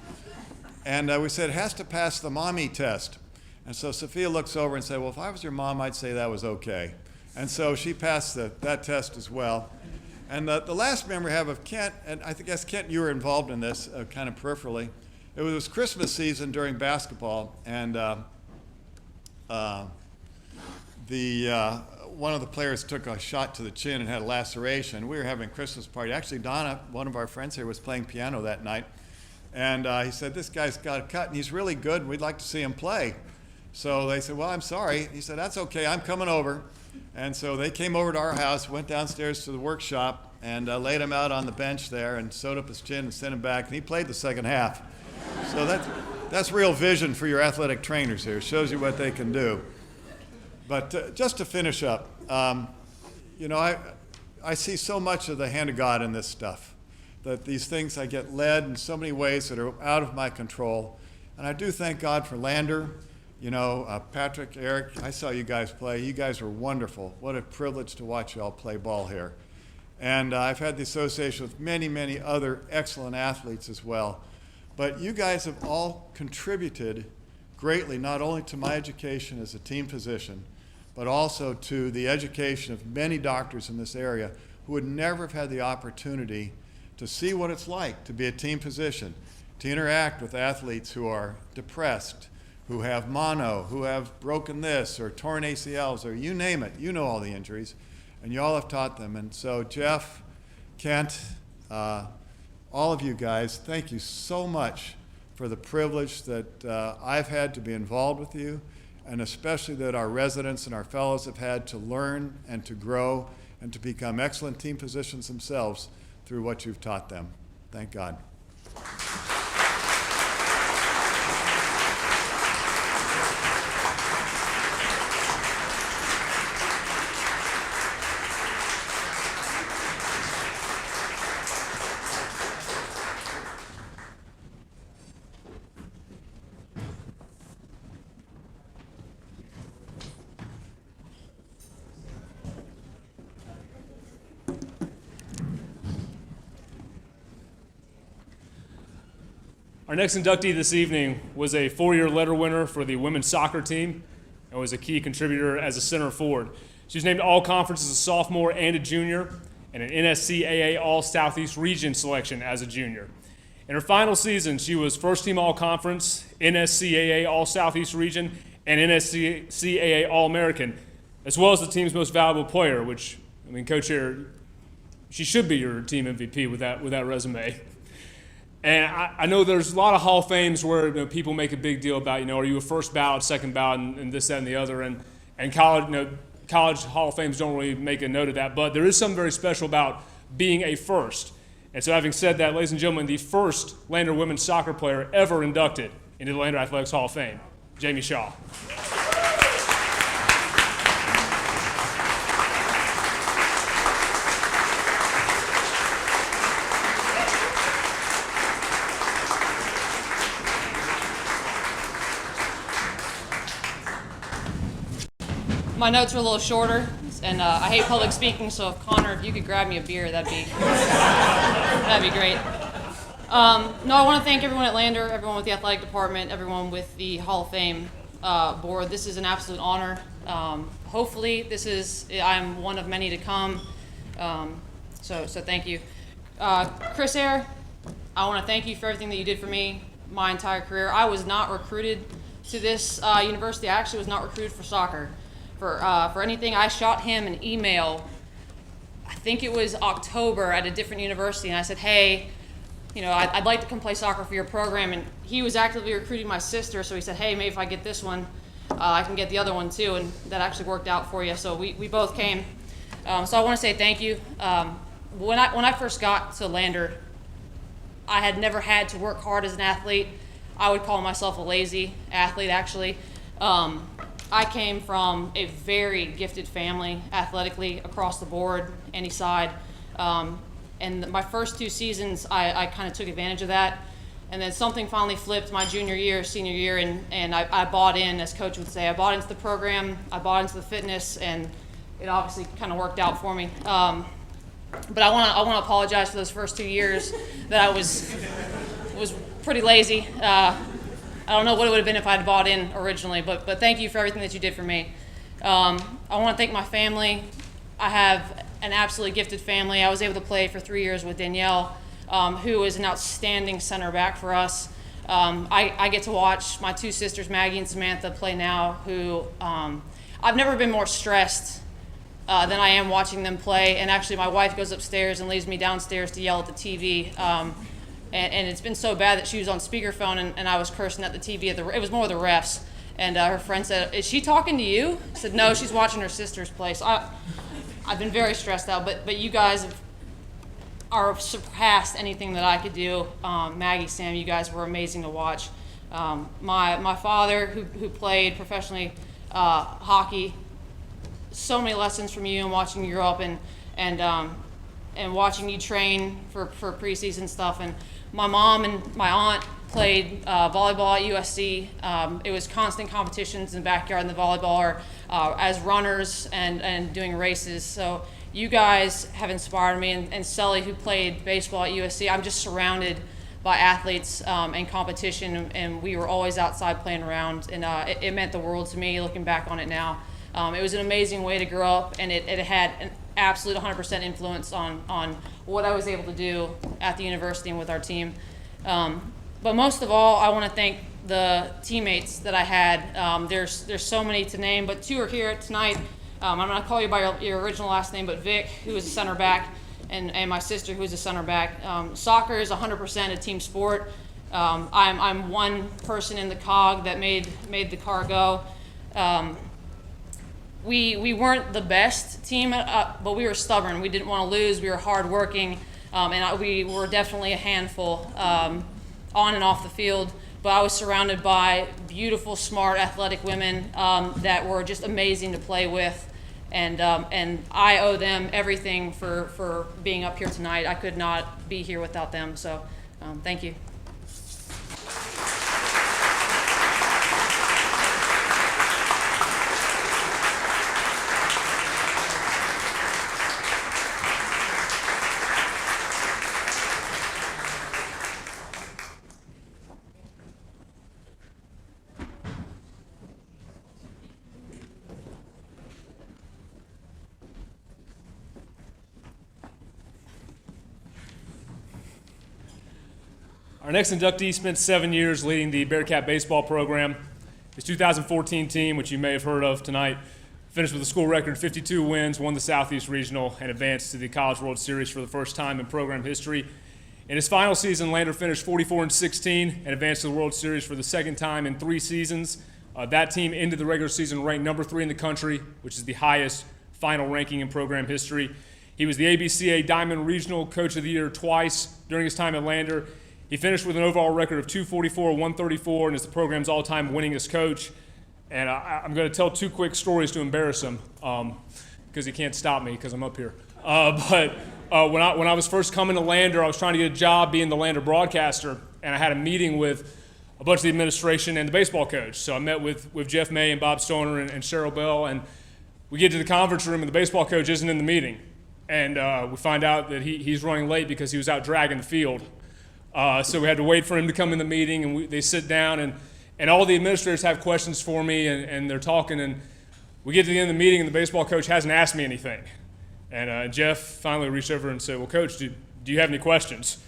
And we said, it has to pass the mommy test. And so Sophia looks over and said, well, if I was your mom, I'd say that was okay. And so she passed that test as well. And the last memory I have of Kent, and I guess, Kent, you were involved in this kind of peripherally. It was Christmas season during basketball, and one of the players took a shot to the chin and had a laceration. We were having a Christmas party. Actually, Donna, one of our friends here, was playing piano that night. And he said, this guy's got a cut, and he's really good, and we'd like to see him play. So they said, well, I'm sorry. He said, that's okay, I'm coming over. And so they came over to our house, went downstairs to the workshop, and laid him out on the bench there and sewed up his chin and sent him back, and he played the second half. So that's real vision for your athletic trainers here. It shows you what they can do. But just to finish up, I see so much of the hand of God in this stuff, that these things I get led in so many ways that are out of my control. And I do thank God for Lander. Patrick, Eric, I saw you guys play. You guys were wonderful. What a privilege to watch you all play ball here. And I've had the association with many, many other excellent athletes as well. But you guys have all contributed greatly, not only to my education as a team physician, but also to the education of many doctors in this area who would never have had the opportunity to see what it's like to be a team physician, to interact with athletes who are depressed, who have mono, who have broken this or torn ACLs, or you name it. You know all the injuries, and you all have taught them. And so Jeff, Kent, all of you guys, thank you so much for the privilege that I've had to be involved with you, and especially that our residents and our fellows have had to learn and to grow and to become excellent team physicians themselves through what you've taught them. Thank God. Our next inductee this evening was a 4-year letter winner for the women's soccer team and was a key contributor as a center forward. She was named All-Conference as a sophomore and a junior, and an NSCAA All-Southeast Region selection as a junior. In her final season, she was first-team All-Conference, NSCAA All-Southeast Region, and NSCAA All-American, as well as the team's most valuable player, which, Coach here, she should be your team MVP with that resume. And I know there's a lot of Hall of Fames where people make a big deal about, are you a first ballot, second ballot, and this, that, and the other. And college Hall of Fames don't really make a note of that. But there is something very special about being a first. And so having said that, ladies and gentlemen, the first Lander women's soccer player ever inducted into the Lander Athletics Hall of Fame, Jamie Shaw. My notes are a little shorter, and I hate public speaking, so if Connor, if you could grab me a beer, that'd be great. No, I want to thank everyone at Lander, everyone with the athletic department, everyone with the Hall of Fame board. This is an absolute honor. Hopefully, I'm one of many to come. So thank you. Chris Ayer, I want to thank you for everything that you did for me my entire career. I was not recruited to this university. I actually was not recruited for soccer. For anything, I shot him an email, I think it was October, at a different university, and I said, hey, I'd like to come play soccer for your program, and he was actively recruiting my sister, so he said, hey, maybe if I get this one, I can get the other one too, and that actually worked out for you, so we both came. So I want to say thank you. When I first got to Lander, I had never had to work hard as an athlete. I would call myself a lazy athlete, actually. I came from a very gifted family, athletically, across the board, any side. And my first 2 seasons, I kind of took advantage of that. And then something finally flipped my junior year, senior year, and I bought in, as Coach would say. I bought into the program, I bought into the fitness, and it obviously kind of worked out for me. But I want to apologize for those first 2 years that I was pretty lazy. I don't know what it would have been if I had bought in originally, but thank you for everything that you did for me. I want to thank my family. I have an absolutely gifted family. I was able to play for 3 years with Danielle, who is an outstanding center back for us. I get to watch my 2 sisters, Maggie and Samantha, play now, who I've never been more stressed than I am watching them play. And actually, my wife goes upstairs and leaves me downstairs to yell at the TV. And it's been so bad that she was on speakerphone and I was cursing at the TV. It was more the refs. And her friend said, is she talking to you? I said, no, she's watching her sister's play. So I've been very stressed out. But you guys are surpassed anything that I could do. Maggie, Sam, you guys were amazing to watch. My father, who played professionally hockey, so many lessons from you and watching you grow up and watching you train for preseason stuff. And my mom and my aunt played volleyball at USC. It was constant competitions in the backyard in the volleyball, or as runners and doing races. So you guys have inspired me. And Sully, who played baseball at USC, I'm just surrounded by athletes and competition, and we were always outside playing around. And it meant the world to me looking back on it now. It was an amazing way to grow up, and it had an absolute 100% influence on what I was able to do at the university and with our team. But most of all, I want to thank the teammates that I had. There's so many to name, but 2 are here tonight. I'm not going to call you by your original last name, but Vic, who is a center back, and my sister, who is a center back. Soccer is 100% a team sport. I'm one person in the cog that made the car go. We weren't the best team, but we were stubborn. We didn't want to lose. We were hardworking, and we were definitely a handful on and off the field. But I was surrounded by beautiful, smart, athletic women that were just amazing to play with, and I owe them everything for being up here tonight. I could not be here without them. So, thank you. Our next inductee spent 7 years leading the Bearcat baseball program. His 2014 team, which you may have heard of tonight, finished with a school record 52 wins, won the Southeast Regional, and advanced to the College World Series for the first time in program history. In his final season, Lander finished 44-16 and advanced to the World Series for the second time in 3 seasons. That team ended the regular season ranked number 3 in the country, which is the highest final ranking in program history. He was the ABCA Diamond Regional Coach of the Year twice during his time at Lander. He finished with an overall record of 244, 134, and is the program's all-time winningest coach. And I'm going to tell two quick stories to embarrass him, because he can't stop me because I'm up here. But when I was first coming to Lander, I was trying to get a job being the Lander broadcaster, and I had a meeting with a bunch of the administration and the baseball coach. So I met with Jeff May and Bob Stoner and Cheryl Bell, and we get to the conference room, and the baseball coach isn't in the meeting. And we find out that he's running late because he was out dragging the field. So we had to wait for him to come in the meeting, and they sit down, and all the administrators have questions for me, and they're talking, and we get to the end of the meeting, and the baseball coach hasn't asked me anything. And Jeff finally reached over and said, well, Coach, do you have any questions?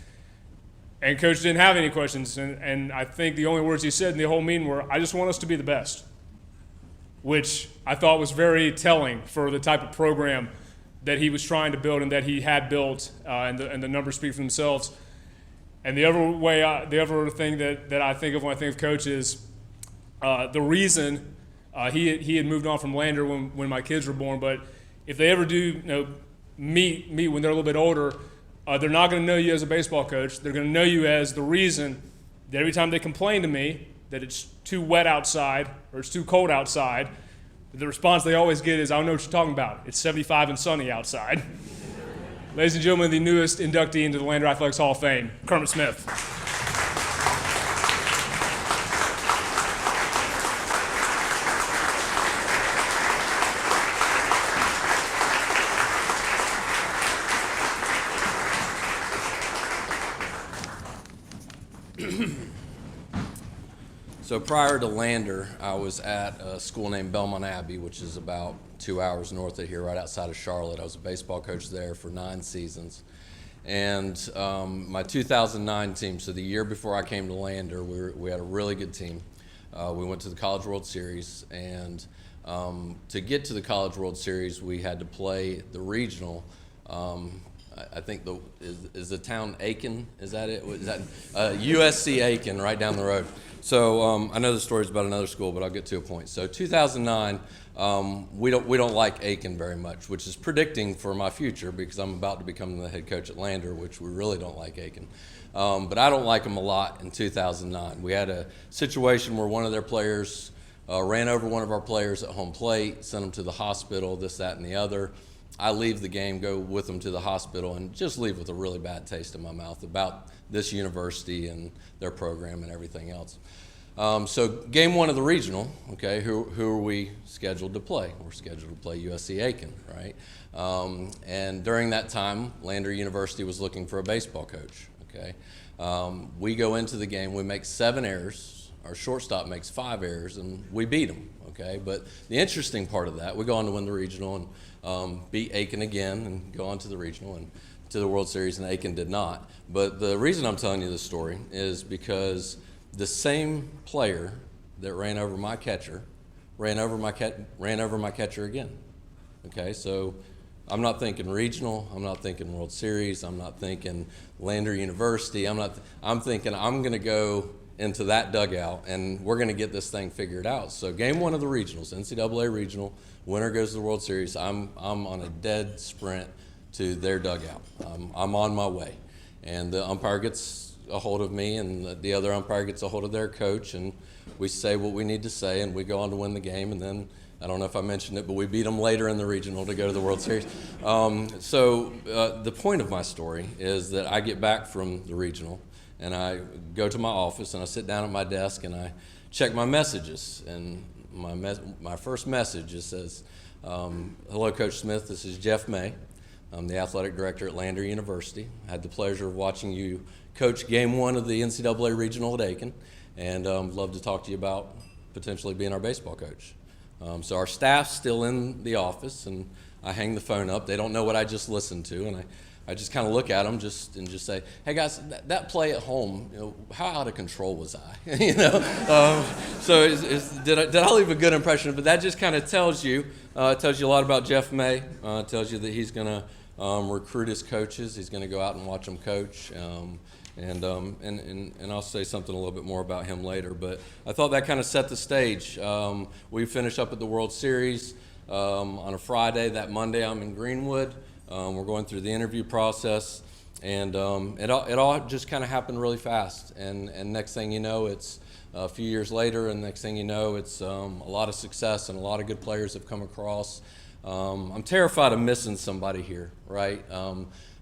And Coach didn't have any questions, and I think the only words he said in the whole meeting were, I just want us to be the best, which I thought was very telling for the type of program that he was trying to build and that he had built, and the numbers speak for themselves. And the other thing that I think of when I think of Coach is the reason he had moved on from Lander when my kids were born. But if they ever do meet when they're a little bit older, they're not going to know you as a baseball coach. They're going to know you as the reason that every time they complain to me that it's too wet outside or it's too cold outside, the response they always get is, I don't know what you're talking about. It's 75 and sunny outside. Ladies and gentlemen, the newest inductee into the Lander Athletics Hall of Fame, Kermit Smith. So prior to Lander, I was at a school named Belmont Abbey, which is about 2 hours north of here, right outside of Charlotte. I was a baseball coach there for 9 seasons. And my 2009 team, so the year before I came to Lander, we had a really good team. We went to the College World Series, and to get to the College World Series, we had to play the regional. I think is the town Aiken, is that it? Is that USC Aiken, right down the road. So I know the story's about another school, but I'll get to a point. So 2009, we don't like Aiken very much, which is predicting for my future because I'm about to become the head coach at Lander, which we really don't like Aiken. But I don't like them a lot in 2009. We had a situation where one of their players ran over one of our players at home plate, sent him to the hospital, this, that, and the other. I leave the game, go with them to the hospital, and just leave with a really bad taste in my mouth about this university and their program and everything else. So game 1 of the regional, okay, who are we scheduled to play? We're scheduled to play USC Aiken, right? And during that time, Lander University was looking for a baseball coach, okay? We go into the game, we make 7 errors, our shortstop makes 5 errors, and we beat them, okay? But the interesting part of that, we go on to win the regional and beat Aiken again and go on to the regional and to the World Series, and Aiken did not. But the reason I'm telling you this story is because the same player that ran over my catcher ran over my catcher again. Okay, so I'm not thinking regional, I'm not thinking World Series, I'm not thinking Lander University, I'm thinking I'm going to go into that dugout and we're going to get this thing figured out. So game 1 of the regionals, NCAA regional, winner goes to the World Series. I'm on a dead sprint to their dugout. I'm on my way. And the umpire gets a hold of me, and the other umpire gets a hold of their coach, and we say what we need to say, and we go on to win the game. And then, I don't know if I mentioned it, but we beat them later in the regional to go to the World Series. So the point of my story is that I get back from the regional, and I go to my office, and I sit down at my desk, and I check my messages. And my first message just says, hello, Coach Smith, this is Jeff May. I'm the athletic director at Lander University. I had the pleasure of watching you coach game 1 of the NCAA regional at Aiken, and love to talk to you about potentially being our baseball coach. So our staff's still in the office, and I hang the phone up. They don't know what I just listened to, and I just kind of look at them and just say, hey guys, that play at home, how out of control was I? So did I leave a good impression? But that just kind of tells you a lot about Jeff May. Tells you that he's going to recruit his coaches. He's going to go out and watch them coach. And I'll say something a little bit more about him later. But I thought that kind of set the stage. We finished up at the World Series on a Friday. That Monday I'm in Greenwood. We're going through the interview process, and it all just kind of happened really fast. And next thing you know, it's a few years later, and next thing you know, it's a lot of success and a lot of good players have come across. I'm terrified of missing somebody here, right?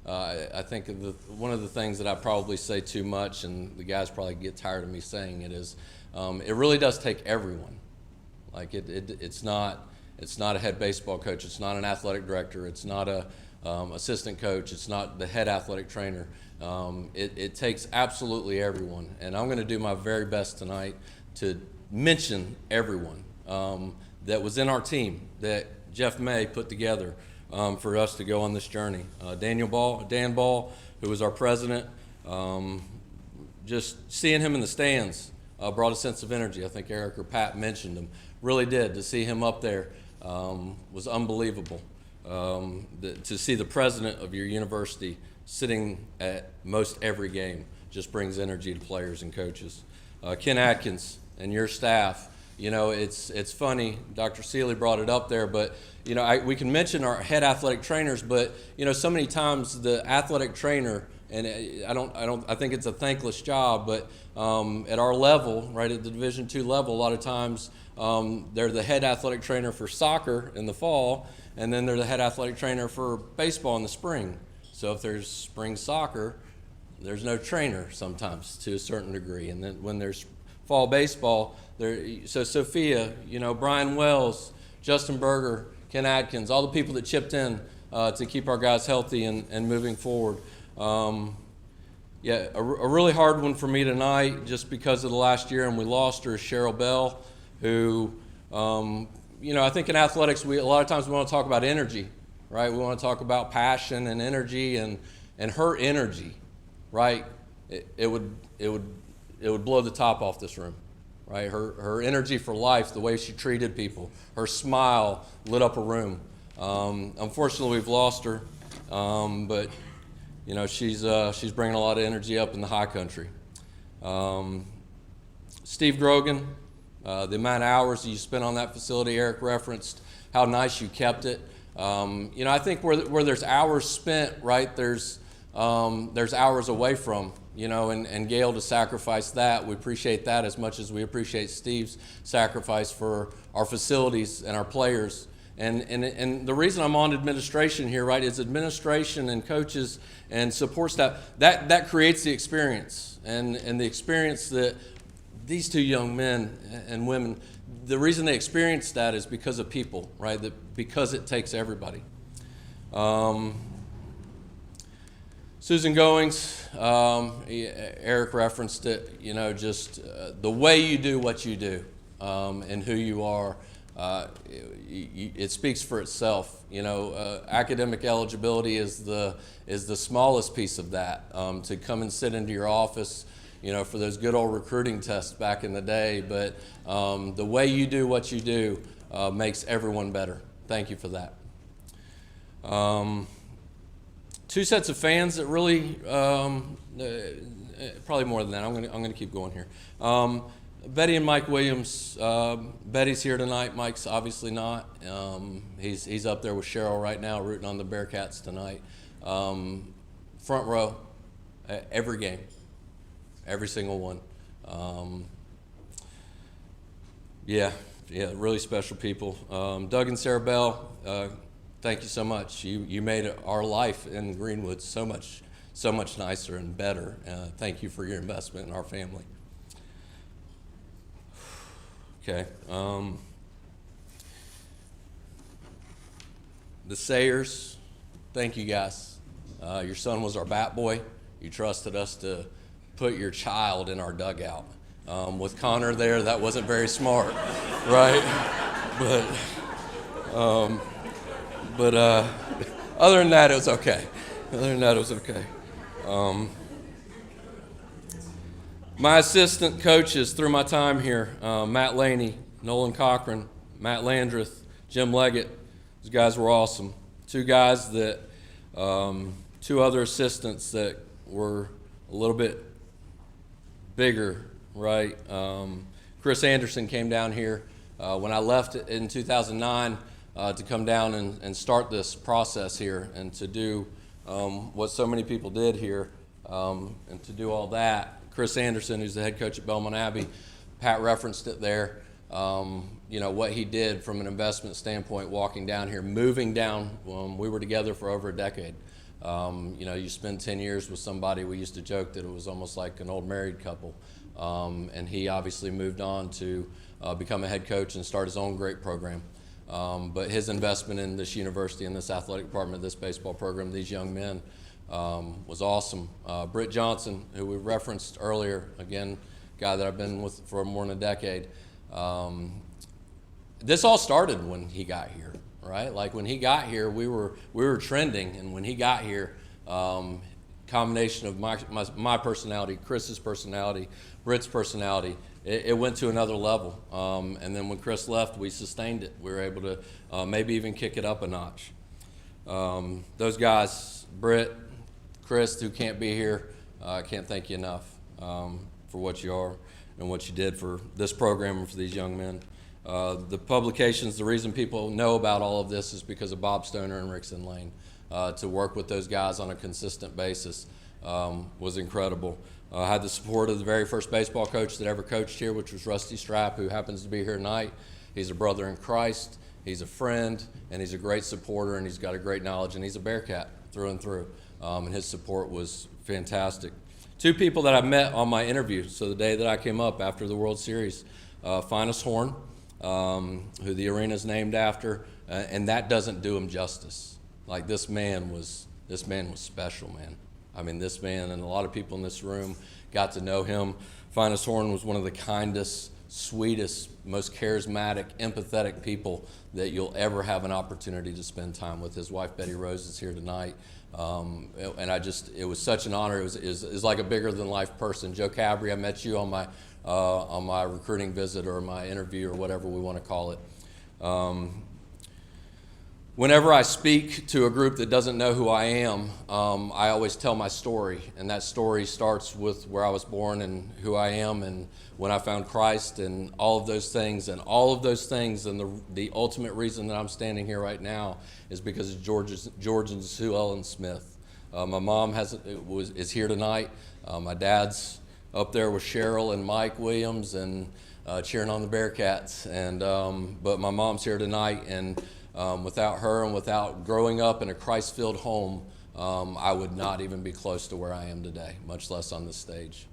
I think one of the things that I probably say too much, and the guys probably get tired of me saying it, is it really does take everyone. Like it's not a head baseball coach, it's not an athletic director, it's not a assistant coach, it's not the head athletic trainer. It takes absolutely everyone, and I'm going to do my very best tonight to mention everyone that was in our team that Jeff May put together for us to go on this journey. Dan Ball, who was our president, just seeing him in the stands brought a sense of energy. I think Eric or Pat mentioned him. Really did. To see him up there was unbelievable. To see the president of your university sitting at most every game just brings energy to players and coaches. Ken Atkins and your staff. You know, it's funny, Dr. Seeley brought it up there, but, you know, we can mention our head athletic trainers, but, you know, so many times the athletic trainer, and I think it's a thankless job, but at our level, right, at the Division II level, a lot of times they're the head athletic trainer for soccer in the fall, and then they're the head athletic trainer for baseball in the spring. So if there's spring soccer, there's no trainer sometimes to a certain degree, and then when there's fall baseball, so Sophia, you know, Brian Wells, Justin Berger, Ken Atkins, all the people that chipped in to keep our guys healthy and moving forward. A really hard one for me tonight just because of the last year, and we lost her, is Cheryl Bell, who, you know, I think in athletics, a lot of times we want to talk about energy, right? We want to talk about passion and energy, and her energy, right? It would blow the top off this room, right? Her energy for life, the way she treated people, her smile lit up a room. Unfortunately, we've lost her, but you know she's bringing a lot of energy up in the high country. Steve Grogan, the amount of hours that you spent on that facility, Eric referenced how nice you kept it. You know, I think where there's hours spent, right, there's hours away from. You know, and Gail to sacrifice that, we appreciate that as much as we appreciate Steve's sacrifice for our facilities and our players. And the reason I'm on administration here, right, is administration and coaches and support staff, that creates the experience. And the experience that these two young men and women, the reason they experience that is because of people, right, because it takes everybody. Susan Goings, Eric referenced it, you know, just the way you do what you do and who you are, it speaks for itself. You know, academic eligibility is the smallest piece of that. To come and sit into your office, you know, for those good old recruiting tests back in the day, but the way you do what you do makes everyone better. Thank you for that. Two sets of fans that really, probably more than that. I'm going to keep going here. Betty and Mike Williams. Betty's here tonight. Mike's obviously not. He's up there with Cheryl right now, rooting on the Bearcats tonight. Front row, every game, every single one. Really special people. Doug and Sarah Bell. Thank you so much. You made our life in Greenwood so much nicer and better. Thank you for your investment in our family. Okay. The Sayers, thank you guys. Your son was our bat boy. You trusted us to put your child in our dugout. With Connor there, that wasn't very smart, right? But other than that, it was okay. My assistant coaches through my time here, Matt Laney, Nolan Cochran, Matt Landreth, Jim Leggett, those guys were awesome. Two guys that, two other assistants that were a little bit bigger, right? Chris Anderson came down here. When I left in 2009, to come down and start this process here and to do what so many people did here, and to do all that. Chris Anderson, who's the head coach at Belmont Abbey, Pat referenced it there. What he did from an investment standpoint, walking down here, moving down. We were together for over a decade. You spend 10 years with somebody, we used to joke that it was almost like an old married couple. And he obviously moved on to become a head coach and start his own great program. But his investment in this university, in this athletic department, this baseball program, these young men, was awesome. Brit Johnson, who we referenced earlier, again, guy that I've been with for more than a decade. This all started when he got here, right? Like when he got here, we were trending, and when he got here, combination of my personality, Chris's personality, Brit's personality, it went to another level. And then when Chris left, we sustained it. We were able to maybe even kick it up a notch. Those guys, Brit, Chris, who can't be here, I can't thank you enough for what you are and what you did for this program and for these young men. The publications, the reason people know about all of this is because of Bob Stoner and Rickson Lane. To work with those guys on a consistent basis was incredible. I had the support of the very first baseball coach that ever coached here, which was Rusty Strapp, who happens to be here tonight. He's a brother in Christ, he's a friend, and he's a great supporter, and he's got a great knowledge, and he's a Bearcat through and through. And his support was fantastic. Two people that I met on my interview, so the day that I came up after the World Series, Finus Horn, who the arena's named after, and that doesn't do him justice. Like this man was special, man. I mean, this man, and a lot of people in this room got to know him. Finus Horn was one of the kindest, sweetest, most charismatic, empathetic people that you'll ever have an opportunity to spend time with. His wife, Betty Rose, is here tonight. And it was such an honor. It was like a bigger than life person. Joe Cabri, I met you on my recruiting visit or my interview or whatever we want to call it. Whenever I speak to a group that doesn't know who I am, I always tell my story, and that story starts with where I was born and who I am and when I found Christ and all of those things. And all of those things, and the ultimate reason that I'm standing here right now is because of George and Sue Ellen Smith. My mom is here tonight. My dad's up there with Cheryl and Mike Williams and cheering on the Bearcats. But my mom's here tonight, and without her and without growing up in a Christ-filled home, I would not even be close to where I am today, much less on this stage.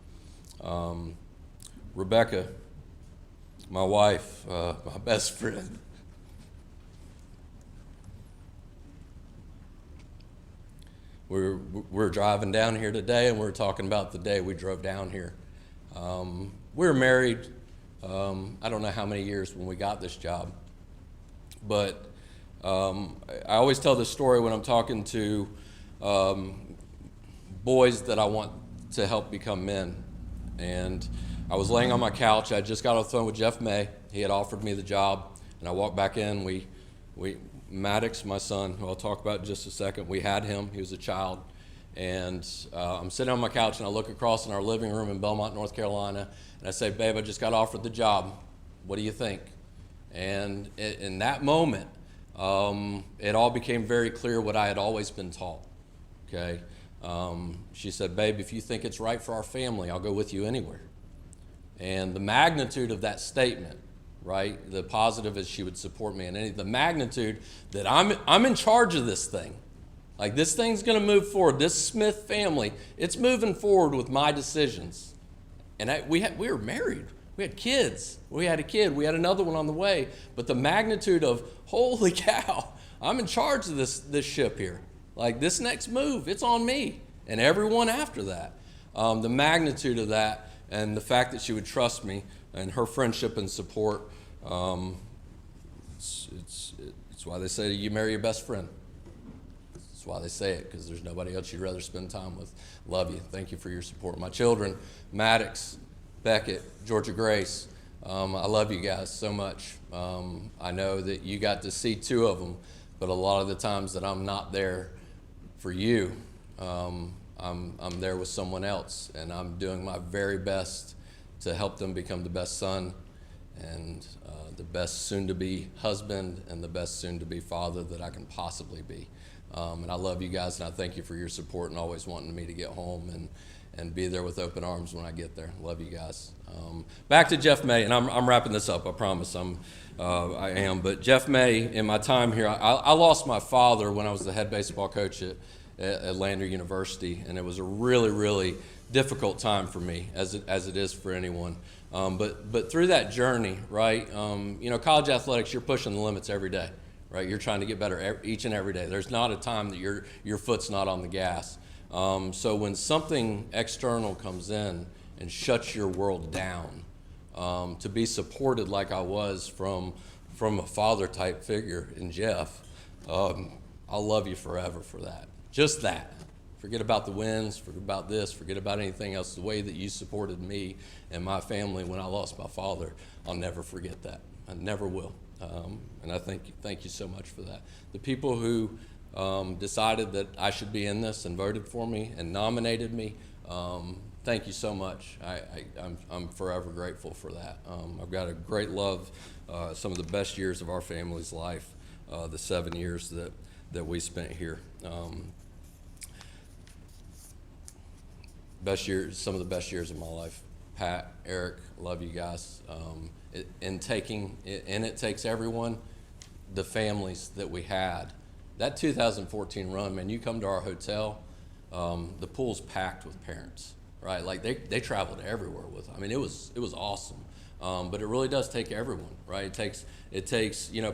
Rebecca, my wife, my best friend. We're driving down here today, and we're talking about the day we drove down here. We were married, I don't know how many years when we got this job, but I always tell this story when I'm talking to boys that I want to help become men. And I was laying on my couch. I just got off the phone with Jeff May. He had offered me the job, and I walked back in. Maddox, my son, who I'll talk about in just a second, we had him. He was a child. And I'm sitting on my couch, and I look across in our living room in Belmont, North Carolina, and I say, "Babe, I just got offered the job. What do you think?" And in that moment, it all became very clear what I had always been taught, okay? She said, "Babe, if you think it's right for our family, I'll go with you anywhere." And the magnitude of that statement, right, the positive is she would support me, and the magnitude that I'm in charge of this thing. Like, this thing's going to move forward. This Smith family, it's moving forward with my decisions. And we were married. We had kids. We had a kid. We had another one on the way. But the magnitude of, holy cow, I'm in charge of this ship here. Like, this next move, it's on me and everyone after that. The magnitude of that and the fact that she would trust me and her friendship and support, it's why they say you marry your best friend. That's why they say it, because there's nobody else you'd rather spend time with. Love you. Thank you for your support. My children, Maddox, Beckett, Georgia Grace, I love you guys so much. I know that you got to see two of them, but a lot of the times that I'm not there for you, I'm there with someone else, and I'm doing my very best to help them become the best son and the best soon-to-be husband and the best soon-to-be father that I can possibly be. And I love you guys, and I thank you for your support and always wanting me to get home and be there with open arms when I get there. Love you guys. Back to Jeff May, and I'm wrapping this up. I promise I am. But Jeff May, in my time here, I lost my father when I was the head baseball coach at Lander University, and it was a really, really difficult time for me, as it is for anyone. But through that journey, right? College athletics, you're pushing the limits every day, right? You're trying to get better each and every day. There's not a time that your foot's not on the gas. So when something external comes in and shuts your world down, to be supported like I was from a father type figure in Jeff, I'll love you forever for that. Just that. Forget about the wins, forget about this, forget about anything else. The way that you supported me and my family when I lost my father, I'll never forget that. I never will. And I thank you so much for that. The people who decided that I should be in this and voted for me and nominated me, thank you so much. I'm forever grateful for that. I've got a great love, some of the best years of our family's life, the 7 years that we spent here. Some of the best years of my life. Pat, Eric, love you guys. It takes everyone, the families that we had. That 2014 run, man, you come to our hotel, the pool's packed with parents, right? Like they traveled everywhere with them. I mean, it was awesome. But it really does take everyone, right? It takes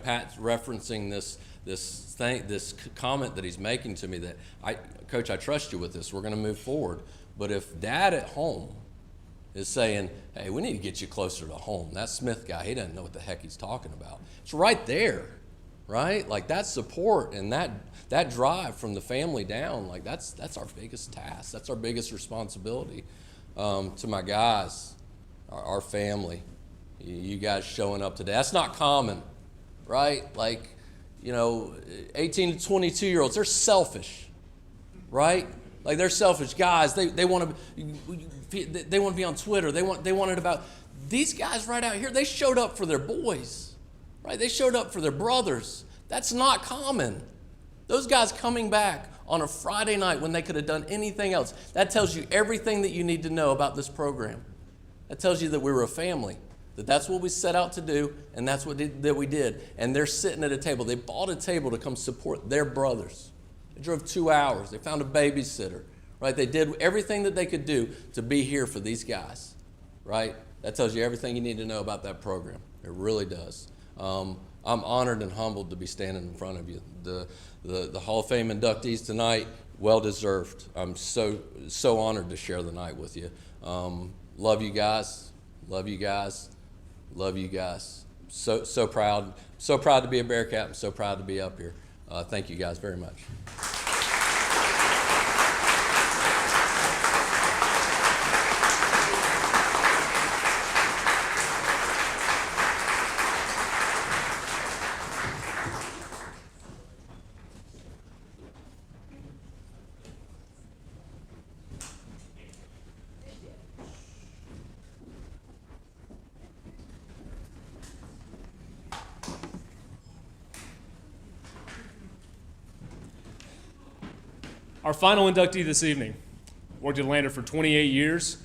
Pat's referencing this comment that he's making to me that Coach, I trust you with this. We're going to move forward. But if Dad at home is saying, hey, we need to get you closer to home. That Smith guy, he doesn't know what the heck he's talking about. It's right there, right? Like that support and that drive from the family down, like that's our biggest task. That's our biggest responsibility. To my guys, our family, you guys showing up today. That's not common, right? Like, 18 to 22-year-olds, they're selfish, right? Like they're selfish guys. They want to be on Twitter. They want it about these guys right out here. They showed up for their boys, right? They showed up for their brothers. That's not common. Those guys coming back on a Friday night when they could have done anything else. That tells you everything that you need to know about this program. That tells you that we were a family, that's what we set out to do, and that's what we did. And they're sitting at a table. They bought a table to come support their brothers. They drove 2 hours. They found a babysitter, right? They did everything that they could do to be here for these guys, right? That tells you everything you need to know about that program. It really does. I'm honored and humbled to be standing in front of you. The Hall of Fame inductees tonight, well deserved. I'm so honored to share the night with you. Love you guys. Love you guys. Love you guys. So proud. So proud to be a Bearcat. I'm so proud to be up here. Thank you guys very much. Our final inductee this evening worked at Lander for 28 years.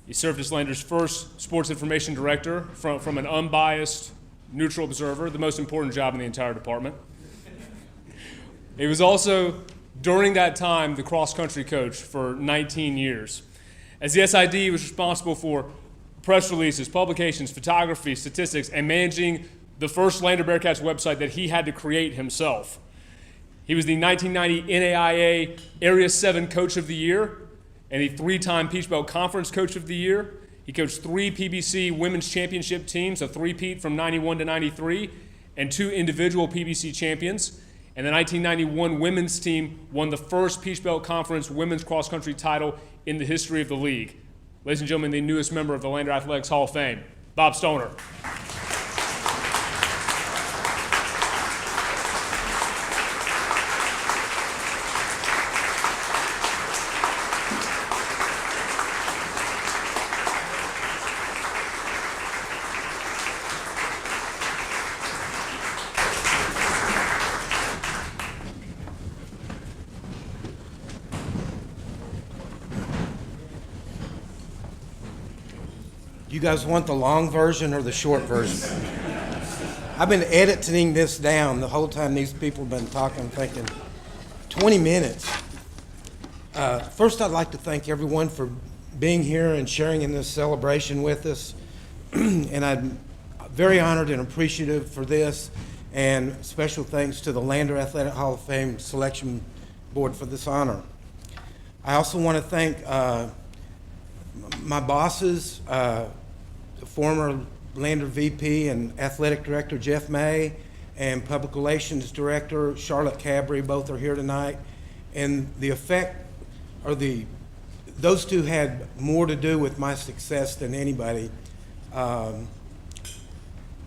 He served as Lander's first sports information director from an unbiased, neutral observer, the most important job in the entire department. He was also, during that time, the cross-country coach for 19 years. As the SID, he was responsible for press releases, publications, photography, statistics, and managing the first Lander Bearcats website that he had to create himself. He was the 1990 NAIA Area 7 Coach of the Year and a 3-time Peach Belt Conference Coach of the Year. He coached 3 PBC Women's Championship teams, a 3-peat from 91 to 93, and 2 individual PBC champions. And the 1991 women's team won the first Peach Belt Conference women's cross-country title in the history of the league. Ladies and gentlemen, the newest member of the Lander Athletics Hall of Fame, Bob Stoner. You guys want the long version or the short version? I've been editing this down the whole time these people have been talking, thinking 20 minutes. First, I'd like to thank everyone for being here and sharing in this celebration with us. And I'm very honored and appreciative for this. And special thanks to the Lander Athletic Hall of Fame Selection Board for this honor. I also want to thank my bosses, the former Lander VP and Athletic Director Jeff May and Public Relations Director Charlotte Cabry. Both are here tonight. And the effect, or those two had more to do with my success than anybody.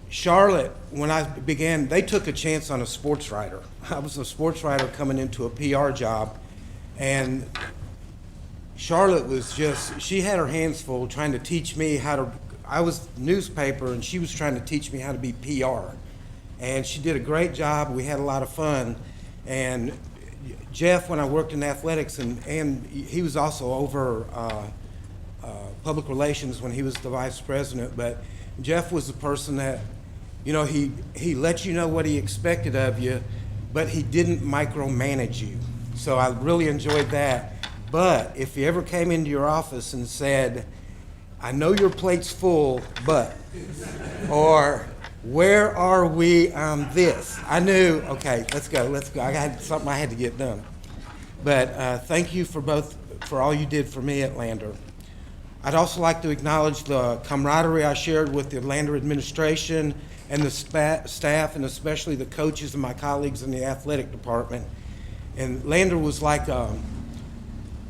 Charlotte, when I began, they took a chance on a sports writer. I was a sports writer coming into a PR job, and Charlotte was she had her hands full trying to teach me I was newspaper, and she was trying to teach me how to be PR. And she did a great job. We had a lot of fun. And Jeff, when I worked in athletics, and he was also over public relations when he was the vice president, but Jeff was the person that, he let you know what he expected of you, but he didn't micromanage you. So I really enjoyed that. But if he ever came into your office and said, I know your plate's full, but, or where are we on this? I knew, okay, let's go. I had something I had to get done. But thank you for all you did for me at Lander. I'd also like to acknowledge the camaraderie I shared with the Lander administration and the staff, and especially the coaches and my colleagues in the athletic department. And Lander was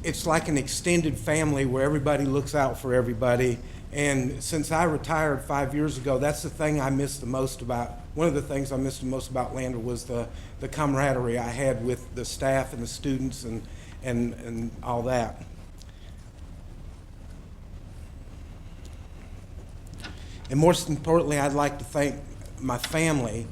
it's like an extended family where everybody looks out for everybody. And since I retired 5 years ago, that's the thing I missed the most about, one of the things I missed the most about Lander was the camaraderie I had with the staff and the students and all that. And most importantly, I'd like to thank my family,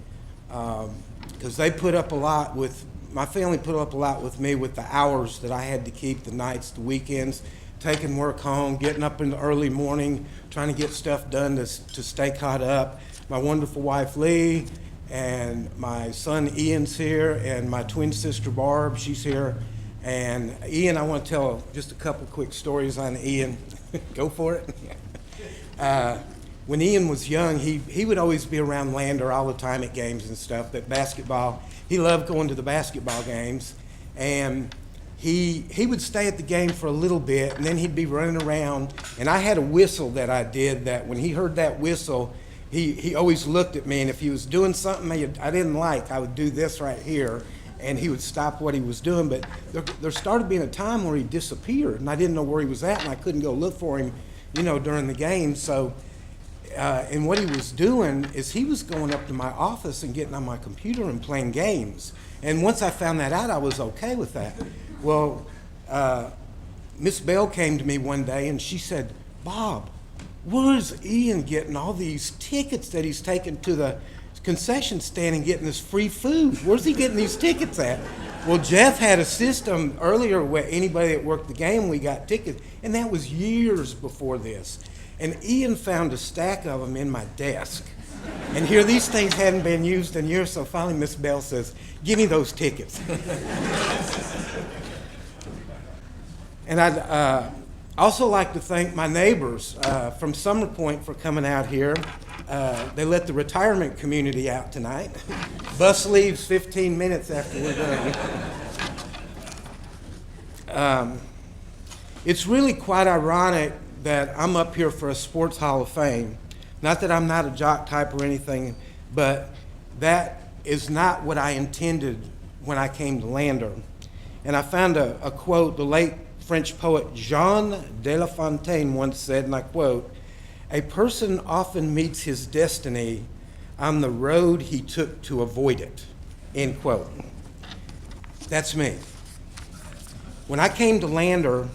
because they put up a lot with, my family put up a lot with me with the hours that I had to keep, the nights, the weekends, taking work home, getting up in the early morning, trying to get stuff done to stay caught up. My wonderful wife, Lee, and my son, Ian's here, and my twin sister, Barb, she's here. And Ian, I want to tell just a couple quick stories on Ian. Go for it. When Ian was young, he would always be around Lander all the time at games and stuff, but basketball, he loved going to the basketball games. And he would stay at the game for a little bit, and then he'd be running around. And I had a whistle that I did that when he heard that whistle, he always looked at me, and if he was doing something I didn't like, I would do this right here, and he would stop what he was doing. But there started being a time where he disappeared, and I didn't know where he was at, and I couldn't go look for him, during the game. So, and what he was doing is he was going up to my office and getting on my computer and playing games. And once I found that out, I was okay with that. Well, Miss Bell came to me one day and she said, Bob, where's Ian getting all these tickets that he's taking to the concession stand and getting this free food? Where's he getting these tickets at? Well, Jeff had a system earlier where anybody that worked the game, we got tickets, and that was years before this. And Ian found a stack of them in my desk. And here these things hadn't been used in years, so finally Miss Bell says, give me those tickets. And I'd also like to thank my neighbors from Summer Point for coming out here. They let the retirement community out tonight. Bus leaves 15 minutes after we're done. It's really quite ironic that I'm up here for a Sports Hall of Fame. Not that I'm not a jock type or anything, but that is not what I intended when I came to Lander. And I found a quote, the late French poet Jean de La Fontaine once said, and I quote, "A person often meets his destiny on the road he took to avoid it," end quote. That's me. When I came to Lander,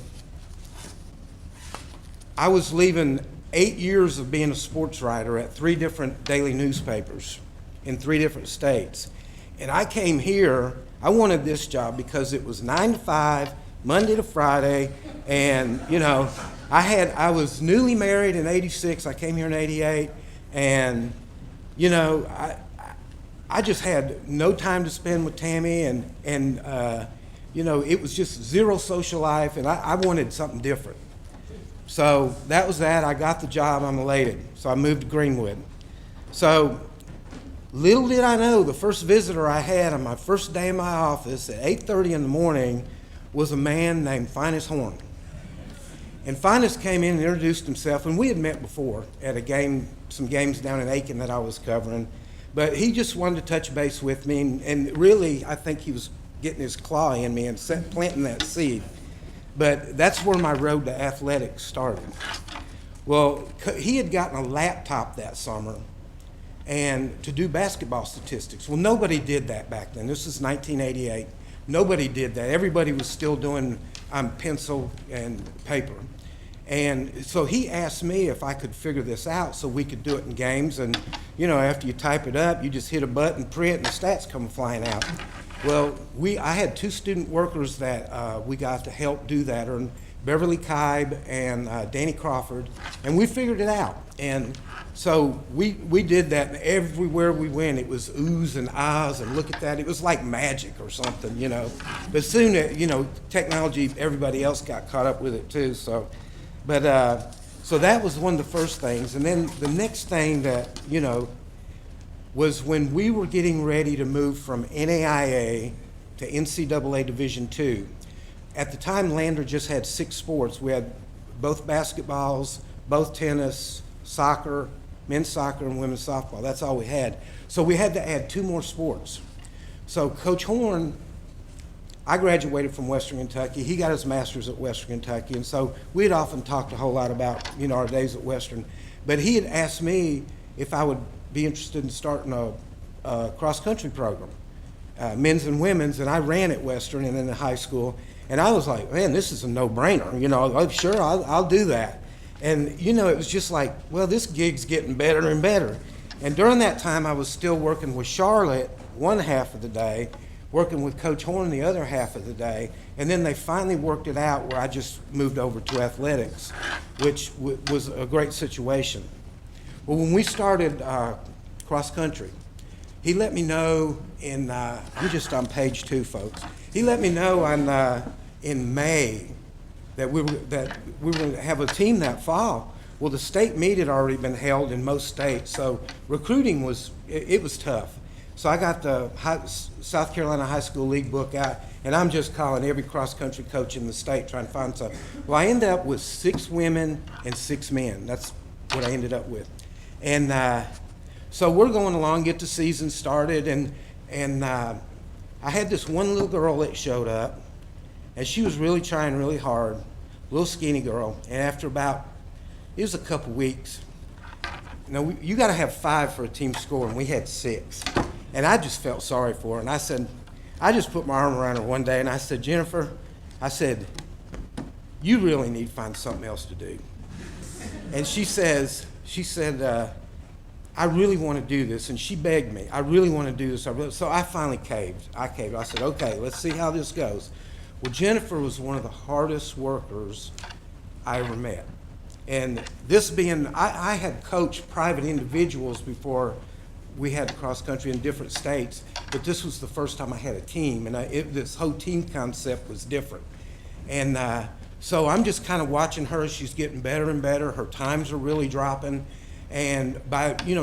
I was leaving 8 years of being a sports writer at 3 different daily newspapers in 3 different states. And I came here, I wanted this job because it was 9 to 5, Monday to Friday, and I was newly married in '86. I came here in '88, and you know, I just had no time to spend with Tammy, and you know, it was just zero social life, and I wanted something different. So that was that. I got the job. I'm elated. So I moved to Greenwood. So little did I know, the first visitor I had on my first day in my office at 8:30 in the morning was a man named Finest Horn. And Finest came in and introduced himself, and we had met before at a game, some games down in Aiken that I was covering. But he just wanted to touch base with me, and really, I think he was getting his claw in me and planting that seed. But that's where my road to athletics started. Well, he had gotten a laptop that summer and to do basketball statistics. Well, nobody did that back then. This is 1988. Nobody did that. Everybody was still doing pencil and paper. And so he asked me if I could figure this out so we could do it in games. And, you know, after you type it up, you just hit a button, print, and the stats come flying out. Well, I had two student workers that we got to help do that, Beverly Kibe and Danny Crawford, and we figured it out. And so we did that, and everywhere we went, it was oohs and ahs, and look at that. It was like magic or something, you know. But soon, you know, technology, everybody else got caught up with it too. So that was one of the first things. And then the next thing that, you know, was when we were getting ready to move from NAIA to NCAA Division II. At the time, Lander just had 6 sports. We had both basketballs, both tennis, soccer, men's soccer, and women's softball. That's all we had. So we had to add 2 more sports. So Coach Horn, I graduated from Western Kentucky. He got his master's at Western Kentucky, and so we had often talked a whole lot about, you know, our days at Western. But he had asked me if I would be interested in starting a cross-country program, men's and women's, and I ran at Western and in the high school. And I was like, man, this is a no-brainer. You know, sure, I'll do that. And, you know, it was just like, well, this gig's getting better and better. And during that time, I was still working with Charlotte one half of the day, working with Coach Horn the other half of the day. And then they finally worked it out where I just moved over to athletics, which was a great situation. Well, when we started cross-country, he let me know I'm just on page 2, folks. He let me know in May that we were going to have a team that fall. Well, the state meet had already been held in most states, so recruiting was tough. So I got the South Carolina High School League book out, and I'm just calling every cross-country coach in the state trying to find something. Well, I ended up with 6 women and 6 men. That's what I ended up with. And so we're going along, get the season started, and I had this one little girl that showed up, and she was really trying really hard, little skinny girl. And after it was a couple weeks. You you got to have 5 for a team score, and we had 6. And I just felt sorry for her. And I just put my arm around her one day, and I said, Jennifer, I said, you really need to find something else to do. And she said, I really want to do this. And she begged me, I really want to do this. So I finally caved. I said, okay, let's see how this goes. Well, Jennifer was one of the hardest workers I ever met. And this being, I had coached private individuals before we had cross country in different states, but this was the first time I had a team, and this whole team concept was different. And so I'm just kind of watching her. She's getting better and better. Her times are really dropping. And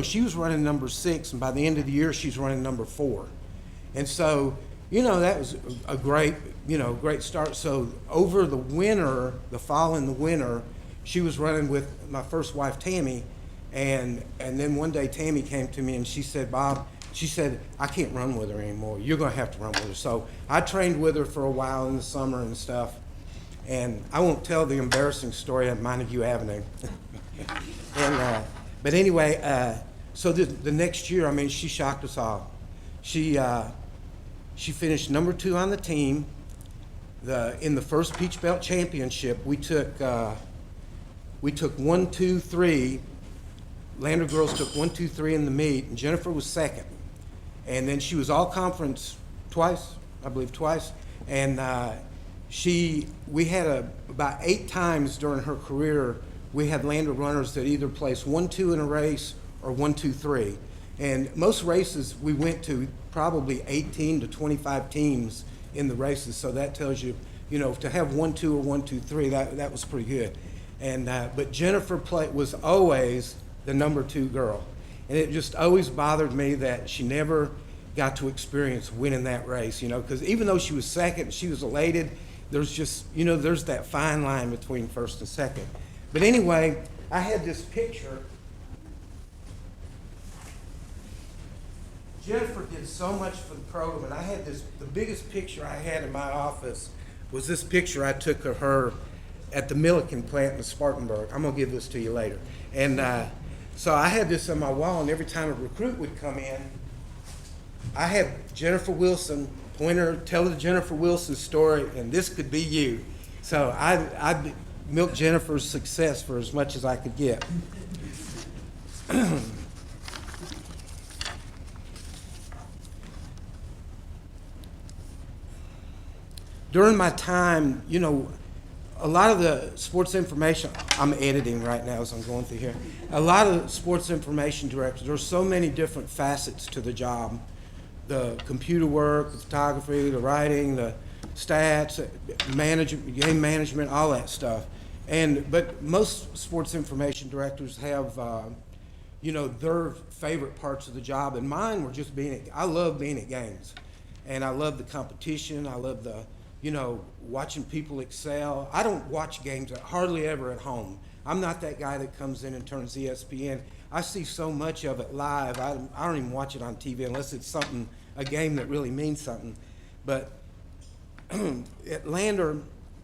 she was running number 6, and by the end of the year, she's running number 4. And so, that was a great start. So over the winter, the fall and the winter, she was running with my first wife, Tammy, and then one day Tammy came to me and she said, Bob, I can't run with her anymore. You're going to have to run with her. So I trained with her for a while in the summer and stuff. And I won't tell the embarrassing story at Montague Avenue. But anyway, so the next year, she shocked us all. She finished number 2 on the team. In the first Peach Belt Championship, we took 1, 2, 3. Lander girls took 1, 2, 3 in the meet, and Jennifer was second. And then she was all conference twice, I believe twice. And we had about 8 times during her career, we had Lander runners that either placed 1-2 in a race or 1-2-3. And most races we went to probably 18 to 25 teams in the races. So that tells you, to have 1-2 or 1-2-3, that was pretty good. And but Jennifer was always the number 2 girl. And it just always bothered me that she never got to experience winning that race, because even though she was second, she was elated. There's just, there's that fine line between first and second. But anyway, I had this picture. Jennifer did so much for the program, and I had the biggest picture I had in my office was this picture I took of her at the Milliken plant in Spartanburg. I'm going to give this to you later. And so I had this on my wall, and every time a recruit would come in, I had Jennifer Wilson, tell the Jennifer Wilson story, and this could be you. So I milked Jennifer's success for as much as I could get. During my time, a lot of the sports information, I'm editing right now as I'm going through here. A lot of sports information directors, there's so many different facets to the job. The computer work, the photography, the writing, the stats, game management, all that stuff. But most sports information directors have, their favorite parts of the job, and mine were just I love being at games. And I love the competition, I love the, watching people excel. I don't watch games hardly ever at home. I'm not that guy that comes in and turns ESPN. I see so much of it live. I don't even watch it on TV unless it's a game that really means something. But at Lander,